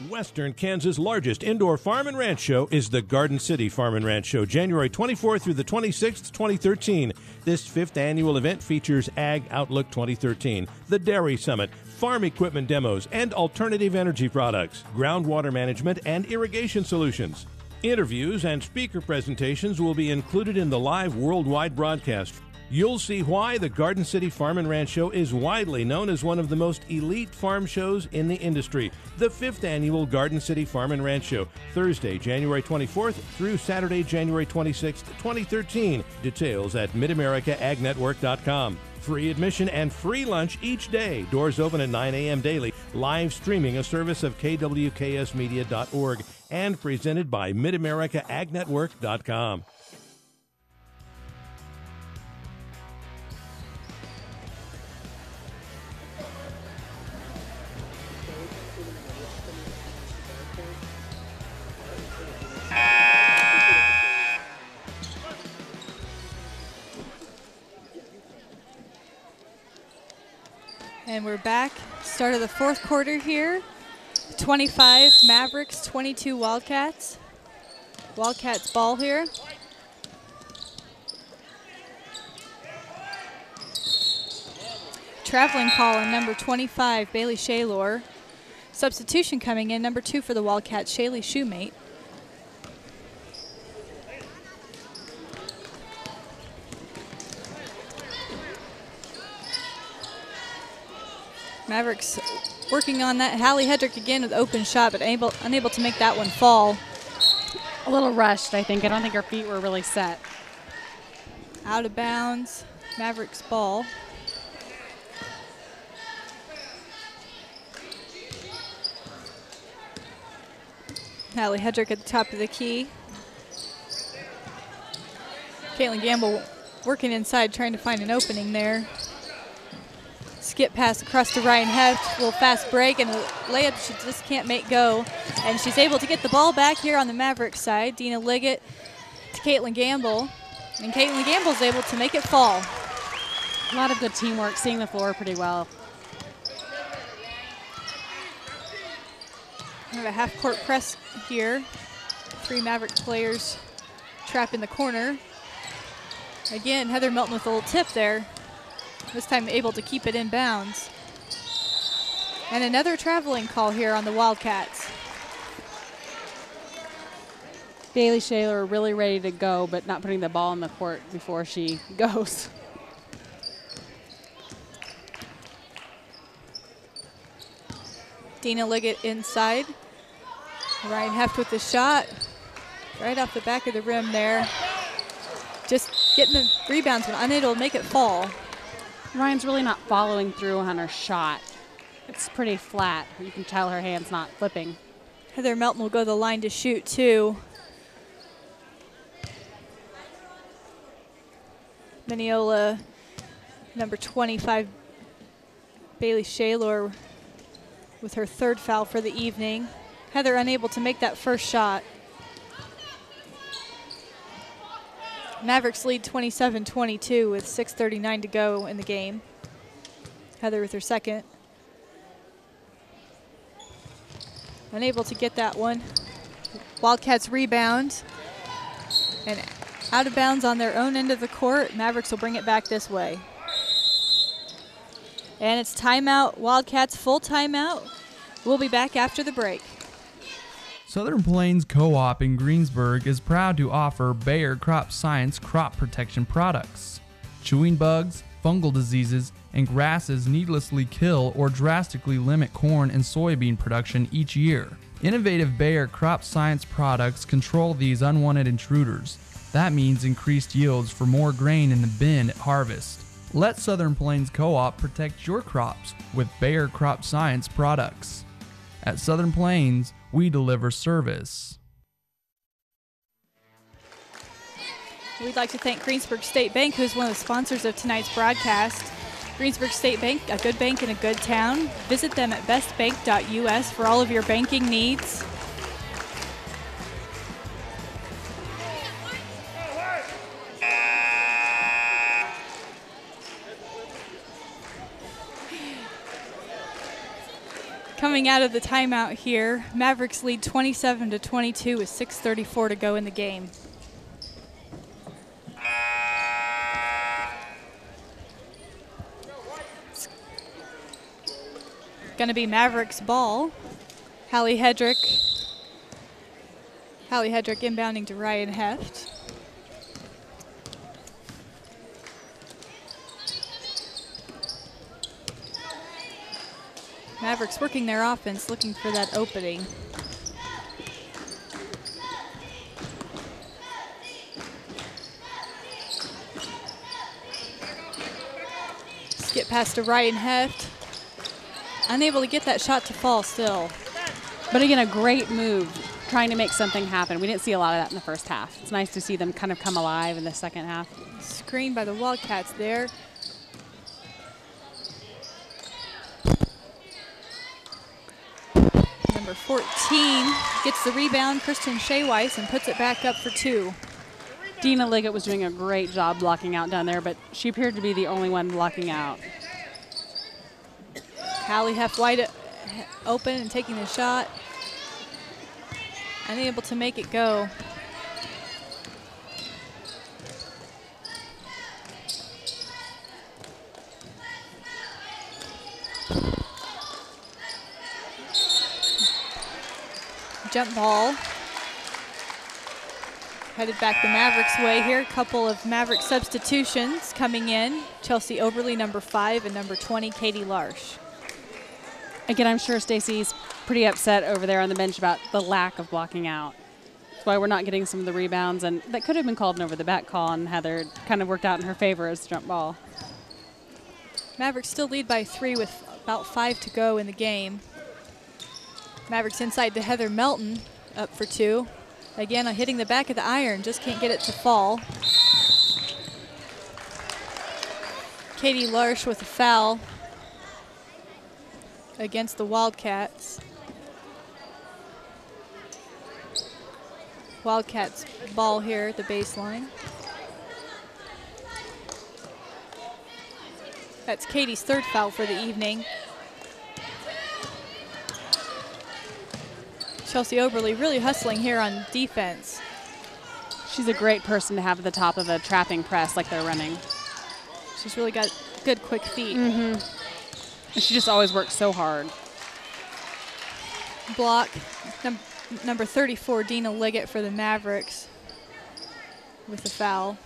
Western Kansas' largest indoor farm and ranch show is the Garden City Farm and Ranch Show, January 24th through the 26th, 2013. This 5th annual event features Ag Outlook 2013, the Dairy Summit, farm equipment demos, and alternative energy products, groundwater management, and irrigation solutions. Interviews and speaker presentations will be included in the live worldwide broadcast. You'll see why the Garden City Farm and Ranch Show is widely known as one of the most elite farm shows in the industry. The 5th annual Garden City Farm and Ranch Show, Thursday, January 24th through Saturday, January 26th, 2013. Details at MidAmericaAgNetwork.com. Free admission and free lunch each day. Doors open at 9 a.m. daily. Live streaming, a service of KWKSmedia.org and presented by MidAmericaAgNetwork.com. And we're back. Start of the fourth quarter here. 25 Mavericks, 22 Wildcats. Wildcats ball here. Traveling call on number 25, Bailey Shaylor. Substitution coming in, number 2 for the Wildcats, Shaylee Shoemate. Mavericks working on that. Hallie Hedrick again with open shot, but unable to make that one fall. A little rushed, I think. I don't think her feet were really set. Out of bounds, Mavericks ball. Hallie Hedrick at the top of the key. Caitlin Gamble working inside, trying to find an opening there. Skip pass across to Ryan Heft, little fast break, and a layup she just can't make go. And she's able to get the ball back here on the Mavericks side. Dina Liggett to Caitlin Gamble, and Caitlin Gamble's able to make it fall. A lot of good teamwork, seeing the floor pretty well. We have a half-court press here. 3 Maverick players trapped in the corner. Again, Heather Melton with a little tip there. This time able to keep it in bounds. And another traveling call here on the Wildcats. Bailey Shaylor really ready to go, but not putting the ball in the court before she goes. Dina Liggett inside. Ryan Heft with the shot. Right off the back of the rim there. Just getting the rebounds, but unable to make it fall. Ryan's really not following through on her shot. It's pretty flat. You can tell her hand's not flipping. Heather Melton will go to the line to shoot too. Minneola, number 25, Bailey Shaylor with her 3rd foul for the evening. Heather unable to make that first shot. Mavericks lead 27-22 with 6:39 to go in the game. Heather with her 2nd. Unable to get that one. Wildcats rebound. And out of bounds on their own end of the court. Mavericks will bring it back this way. And it's timeout. Wildcats full timeout. We'll be back after the break. Southern Plains Co-op in Greensburg is proud to offer Bayer Crop Science crop protection products. Chewing bugs, fungal diseases, and grasses needlessly kill or drastically limit corn and soybean production each year. Innovative Bayer Crop Science products control these unwanted intruders. That means increased yields for more grain in the bin at harvest. Let Southern Plains Co-op protect your crops with Bayer Crop Science products. At Southern Plains, we deliver service. We'd like to thank Greensburg State Bank, who's one of the sponsors of tonight's broadcast. Greensburg State Bank, a good bank in a good town. Visit them at bestbank.us for all of your banking needs. Coming out of the timeout here, Mavericks lead 27-22 with 6:34 to go in the game. It's going to be Mavericks ball. Hallie Hedrick inbounding to Ryan Heft. Mavericks working their offense, looking for that opening. Skip pass to Ryan Heft. Unable to get that shot to fall still. But again, a great move, trying to make something happen. We didn't see a lot of that in the first half. It's nice to see them kind of come alive in the second half. Screen by the Wildcats there. Number 14 gets the rebound, Kristen Shayweiss, and puts it back up for 2. Dina Liggett was doing a great job blocking out down there, but she appeared to be the only one blocking out. Hallie Heff wide open and taking the shot. Unable to make it go. Jump ball. Headed back the Mavericks' way here. A couple of Maverick substitutions coming in. Chelsea Oberly, number 5, and number 20, Katie Larsh. Again, I'm sure Stacy's pretty upset over there on the bench about the lack of blocking out. That's why we're not getting some of the rebounds, and that could have been called an over-the-back call, and Heather kind of worked out in her favor as the jump ball. Mavericks still lead by 3 with about 5 to go in the game. Mavericks inside to Heather Melton, up for 2. Again, hitting the back of the iron, just can't get it to fall. Katie Larsh with a foul against the Wildcats. Wildcats ball here at the baseline. That's Katie's 3rd foul for the evening. Chelsea Oberly really hustling here on defense. She's a great person to have at the top of a trapping press like they're running. She's really got good quick feet. And she just always works so hard. Block, number 34, Dina Liggett for the Mavericks with the foul.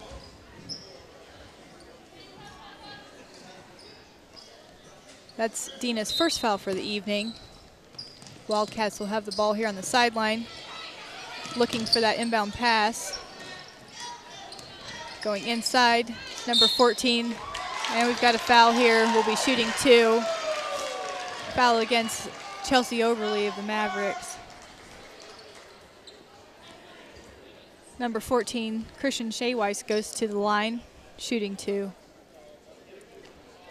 That's Dina's 1st foul for the evening. Wildcats will have the ball here on the sideline, looking for that inbound pass. Going inside, number 14, and we've got a foul here. We'll be shooting 2. Foul against Chelsea Oberly of the Mavericks. Number 14, Christian Shayweiss goes to the line, shooting 2.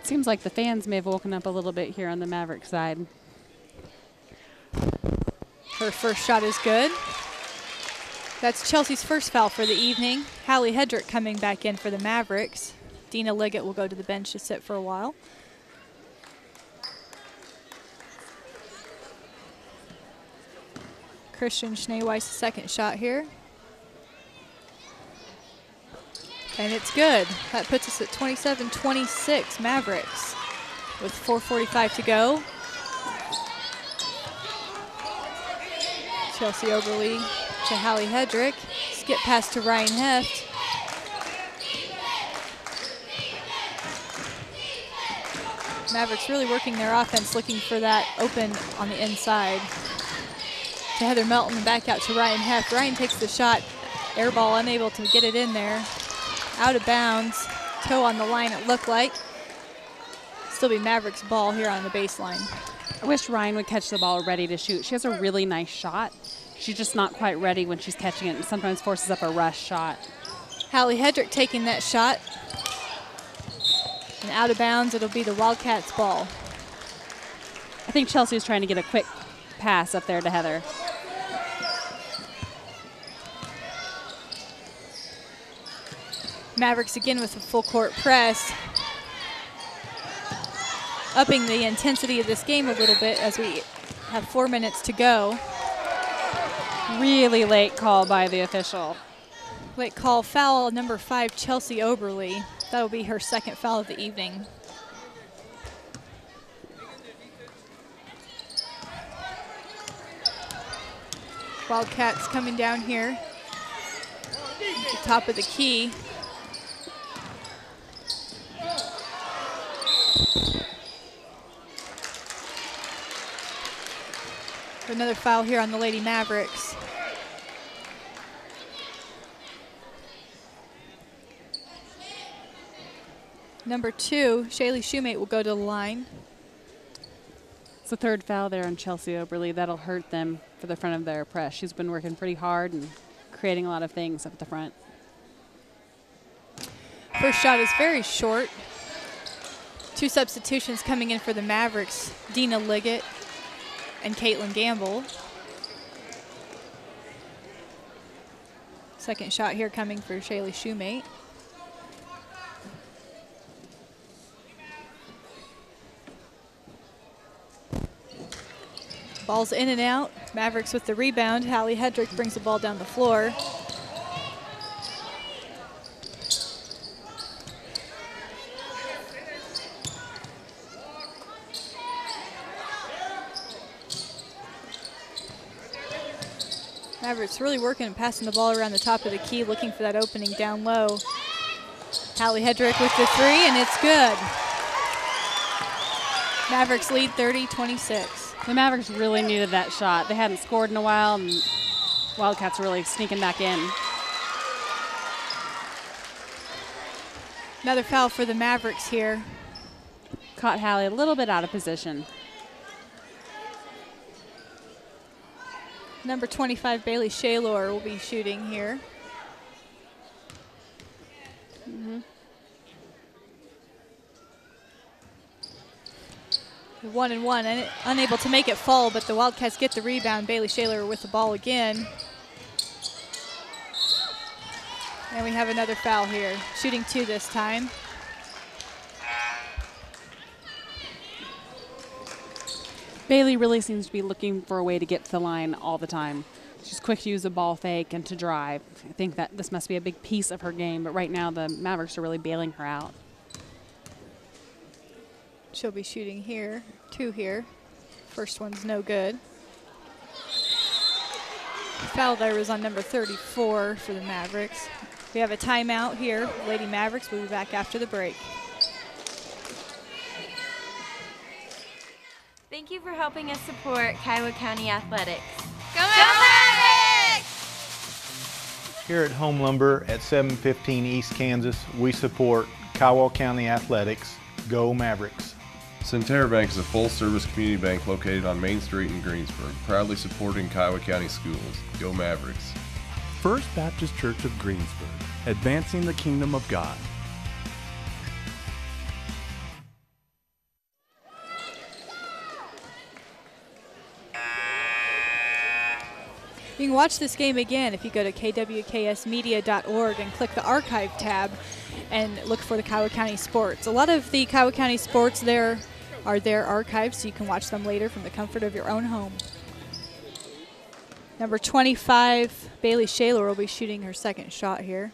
Seems like the fans may have woken up a little bit here on the Maverick side. Her first shot is good. That's Chelsea's 1st foul for the evening. Hallie Hedrick coming back in for the Mavericks. Dina Liggett will go to the bench to sit for a while. Christian Schneeweiss' 2nd shot here. And it's good. That puts us at 27-26 Mavericks with 4:45 to go. Chelsea Oberly to Hallie Hedrick. Skip pass to Ryan Heft. Mavericks really working their offense, looking for that open on the inside. To Heather Melton and back out to Ryan Heft. Ryan takes the shot. Air ball unable to get it in there. Out of bounds. Toe on the line it looked like. Still be Mavericks ball here on the baseline. I wish Ryan would catch the ball ready to shoot. She has a really nice shot. She's just not quite ready when she's catching it and sometimes forces up a rush shot. Hallie Hedrick taking that shot. And out of bounds, it'll be the Wildcats ball. I think Chelsea is trying to get a quick pass up there to Heather. Mavericks again with a full court press. Upping the intensity of this game a little bit as we have 4 minutes to go. Really late call by the official. Late call, foul number 5, Chelsea Oberly. That'll be her 2nd foul of the evening. Wildcats coming down here at the top of the key. Another foul here on the Lady Mavericks. Number 2, Shaylee Shoemate will go to the line. It's the 3rd foul there on Chelsea Oberly. That'll hurt them for the front of their press. She's been working pretty hard and creating a lot of things up at the front. First shot is very short. 2 substitutions coming in for the Mavericks. Dina Liggett and Caitlin Gamble. 2nd shot here coming for Shaylee Shoemate. Ball's in and out. Mavericks with the rebound. Hallie Hedrick brings the ball down the floor. Mavericks really working and passing the ball around the top of the key, looking for that opening down low. Hallie Hedrick with the three, and it's good. Mavericks lead 30-26. The Mavericks really needed that shot. They hadn't scored in a while, and Wildcats really sneaking back in. Another foul for the Mavericks here. Caught Hallie a little bit out of position. Number 25, Bailey Shaylor, will be shooting here. The 1-and-1, and unable to make it fall, but the Wildcats get the rebound. Bailey Shaylor with the ball again. And we have another foul here. Shooting 2 this time. Bailey really seems to be looking for a way to get to the line all the time. She's quick to use a ball fake and to drive. I think that this must be a big piece of her game, but right now the Mavericks are really bailing her out. She'll be shooting here, 2 here. First one's no good. Foul there was on number 34 for the Mavericks. We have a timeout here. Lady Mavericks will be back after the break. Thank you for helping us support Kiowa County Athletics. Go Mavericks! Here at Home Lumber at 715 East Kansas, we support Kiowa County Athletics. Go Mavericks! Centerra Bank is a full-service community bank located on Main Street in Greensburg, proudly supporting Kiowa County schools. Go Mavericks! First Baptist Church of Greensburg, advancing the kingdom of God. You can watch this game again if you go to kwksmedia.org and click the archive tab and look for the Kiowa County sports. A lot of the Kiowa County sports there are their archives, so you can watch them later from the comfort of your own home. Number 25, Bailey Shaylor, will be shooting her second shot here.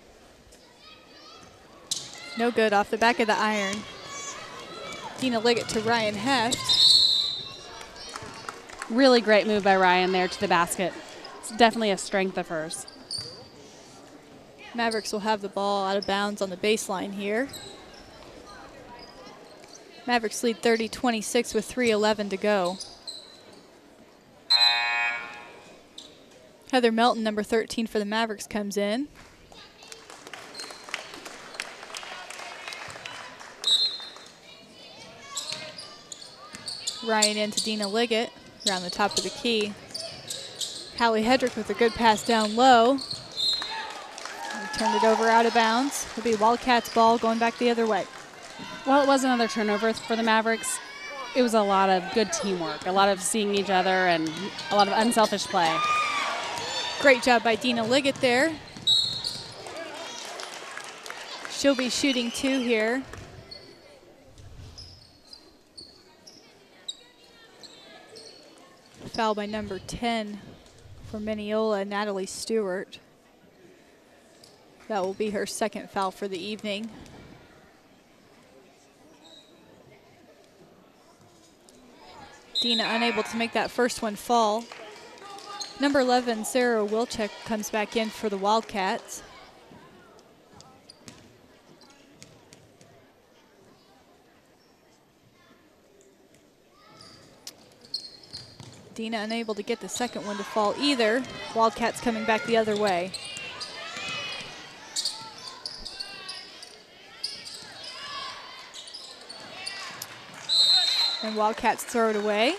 No good, off the back of the iron. Dina Liggett to Ryan Heft. Really great move by Ryan there to the basket. It's definitely a strength of hers. Mavericks will have the ball out of bounds on the baseline here. Mavericks lead 30-26 with 3:11 to go. Heather Melton, number 13 for the Mavericks, comes in. Ryan into Dina Liggett around the top of the key. Hallie Hedrick with a good pass down low. Turned it over out of bounds. It'll be Wildcats ball going back the other way. Well, it was another turnover for the Mavericks. It was a lot of good teamwork, a lot of seeing each other, and a lot of unselfish play. Great job by Dina Liggett there. She'll be shooting 2 here. Foul by number 10 for Minneola, Natalie Stewart. That will be her second foul for the evening. Dina unable to make that first one fall. Number 11, Sarah Wilczek, comes back in for the Wildcats. Dina unable to get the second one to fall either. Wildcats coming back the other way. And Wildcats throw it away.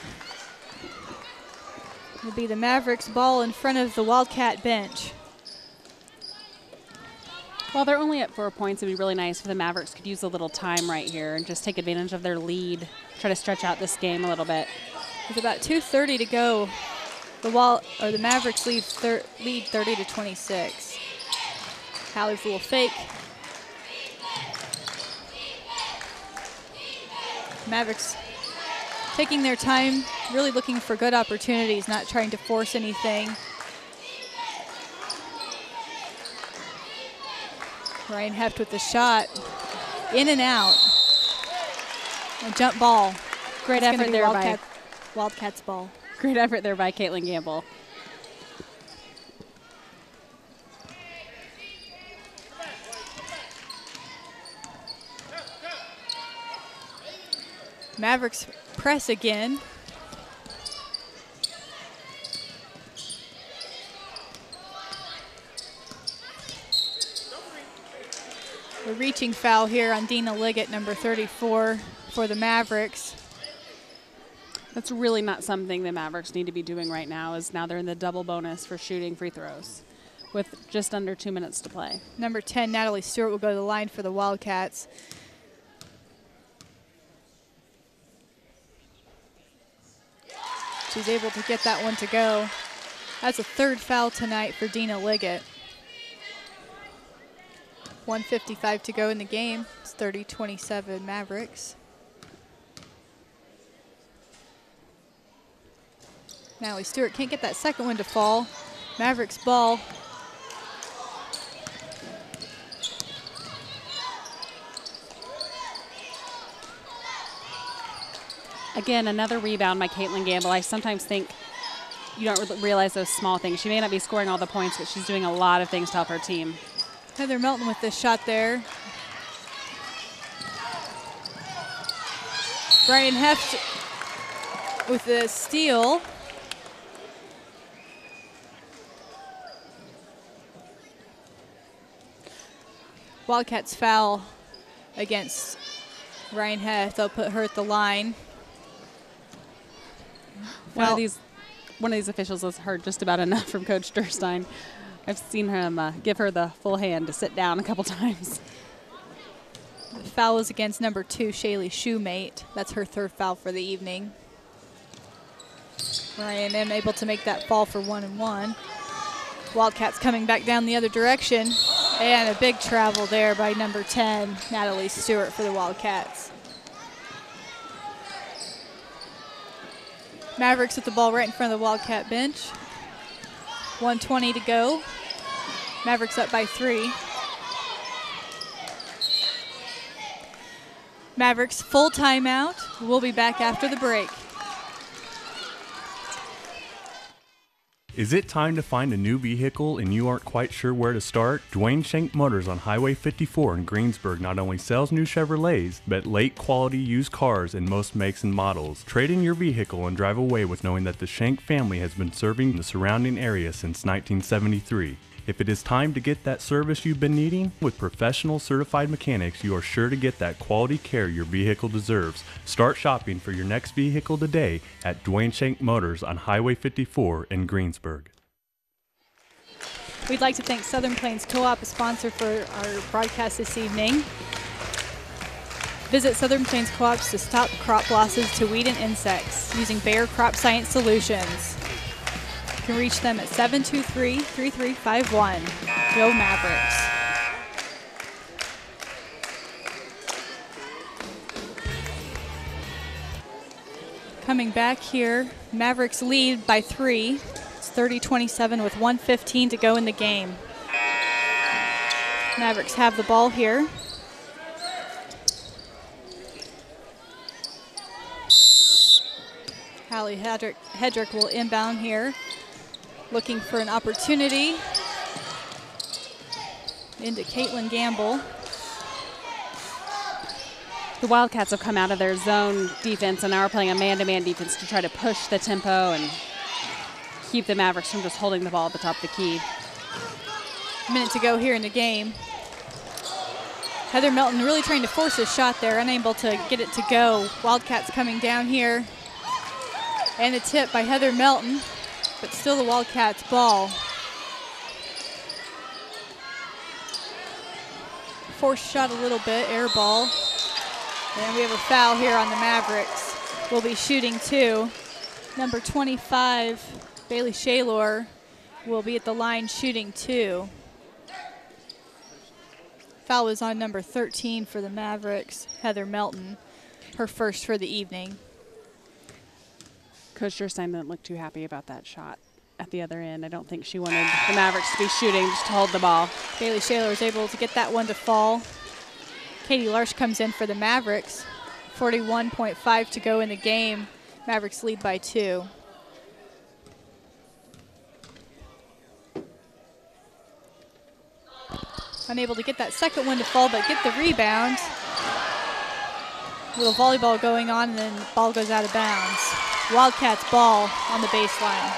It'll be the Mavericks ball in front of the Wildcat bench. Well, they're only at 4 points. It'd be really nice if the Mavericks could use a little time right here and just take advantage of their lead, try to stretch out this game a little bit. With about 2:30 to go, the Mavericks lead 30-26. Hallie's little fake. Mavericks taking their time, really looking for good opportunities, not trying to force anything. Ryan Heft with the shot. In and out. A jump ball. Great It's effort there by Wildcats ball. Great effort there by Caitlin Gamble. Mavericks press again. A reaching foul here on Dina Liggett, number 34 for the Mavericks. That's really not something the Mavericks need to be doing right now, as now they're in the double bonus for shooting free throws with just under 2 minutes to play. Number 10, Natalie Stewart, will go to the line for the Wildcats. She's able to get that one to go. That's a third foul tonight for Dina Liggett. 1:55 to go in the game. It's 30-27 Mavericks. Natalie Stewart can't get that second one to fall. Mavericks ball. Again, another rebound by Caitlin Gamble. I sometimes think you don't realize those small things. She may not be scoring all the points, but she's doing a lot of things to help her team. Heather Melton with this shot there. Brian Heft with the steal. Wildcats foul against Ryan Heft. They'll put her at the line. One of these officials has heard just about enough from Coach Durstein. I've seen him give her the full hand to sit down a couple times. The foul is against number 2, Shaylee Shoemate. That's her third foul for the evening. Ryan M able to make that fall for 1 and 1. Wildcats coming back down the other direction. And a big travel there by number 10, Natalie Stewart, for the Wildcats. Mavericks with the ball right in front of the Wildcat bench. 1:20 to go. Mavericks up by 3. Mavericks full timeout. We'll be back after the break. Is it time to find a new vehicle and you aren't quite sure where to start? Dwayne Shank Motors on Highway 54 in Greensburg not only sells new Chevrolets, but late quality used cars in most makes and models. Trade in your vehicle and drive away with knowing that the Shank family has been serving the surrounding area since 1973. If it is time to get that service you've been needing, with professional certified mechanics, you are sure to get that quality care your vehicle deserves. Start shopping for your next vehicle today at Dwayne Shank Motors on Highway 54 in Greensburg. We'd like to thank Southern Plains Co-op, a sponsor for our broadcast this evening. Visit Southern Plains Co-ops to stop crop losses to weed and insects using Bayer Crop Science Solutions. You can reach them at 723-3351. Go Mavericks. Coming back here, Mavericks lead by 3. It's 30-27 with 1:15 to go in the game. Mavericks have the ball here. Hallie Hedrick will inbound here, looking for an opportunity. Into Caitlin Gamble. The Wildcats have come out of their zone defense and now are playing a man-to-man defense to try to push the tempo and keep the Mavericks from just holding the ball at the top of the key. A minute to go here in the game. Heather Melton really trying to force a shot there, unable to get it to go. Wildcats coming down here. And a tip by Heather Melton, but still the Wildcats ball. Forced shot a little bit, air ball. And we have a foul here on the Mavericks. We'll be shooting 2. Number 25, Bailey Shaylor, will be at the line shooting 2. Foul was on number 13 for the Mavericks, Heather Melton, her first for the evening. Coach Durstein didn't look too happy about that shot at the other end. I don't think she wanted the Mavericks to be shooting, just to hold the ball. Bailey Shaler was able to get that one to fall. Katie Larsch comes in for the Mavericks. 41.5 to go in the game. Mavericks lead by 2. Unable to get that second one to fall, but get the rebound. A little volleyball going on, and then ball goes out of bounds. Wildcats ball on the baseline.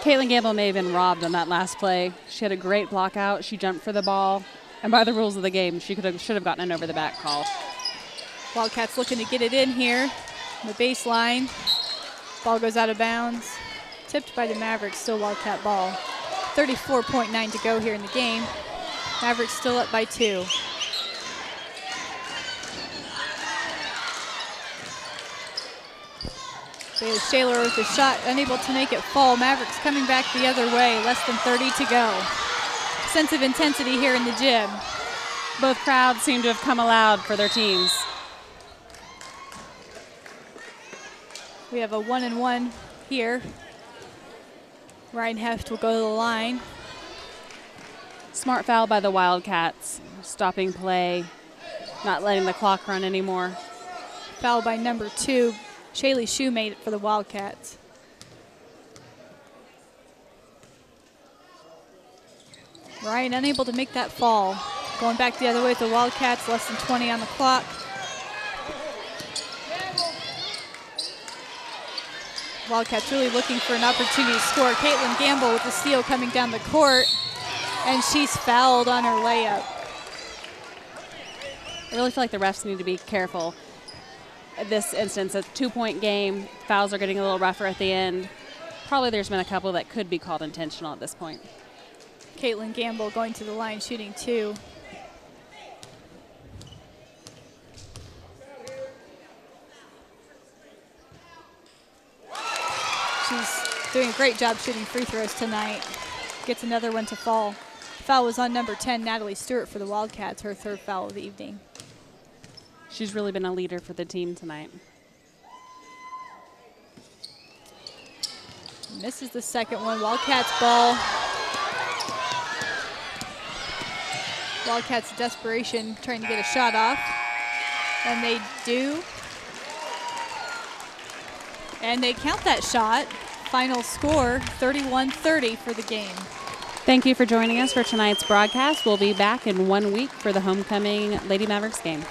Caitlin Gamble may have been robbed on that last play. She had a great block out. She jumped for the ball. And by the rules of the game, she should have gotten an over the back call. Wildcats looking to get it in here on the baseline. Ball goes out of bounds. Tipped by the Mavericks, still Wildcat ball. 34.9 to go here in the game. Mavericks still up by 2. Bailey Shaler with the shot, unable to make it fall. Mavericks coming back the other way, less than 30 to go. Sense of intensity here in the gym. Both crowds seem to have come aloud for their teams. We have a 1-and-1 here. Ryan Heft will go to the line. Smart foul by the Wildcats. Stopping play, not letting the clock run anymore. Foul by number 2. Shaylee Shue made it for the Wildcats. Ryan unable to make that fall. Going back the other way with the Wildcats, less than 20 on the clock. Wildcats really looking for an opportunity to score. Caitlin Gamble with the steal coming down the court, and she's fouled on her layup. I really feel like the refs need to be careful. This instance, a 2-point game. Fouls are getting a little rougher at the end. Probably there's been a couple that could be called intentional at this point. Caitlin Gamble going to the line, shooting 2. She's doing a great job shooting free throws tonight. Gets another one to fall. Foul was on number 10, Natalie Stewart for the Wildcats, her 3rd foul of the evening. She's really been a leader for the team tonight. Misses the second one. Wildcats ball. Wildcats desperation trying to get a shot off. And they do. And they count that shot. Final score, 31-30 for the game. Thank you for joining us for tonight's broadcast. We'll be back in 1 week for the homecoming Lady Mavericks game.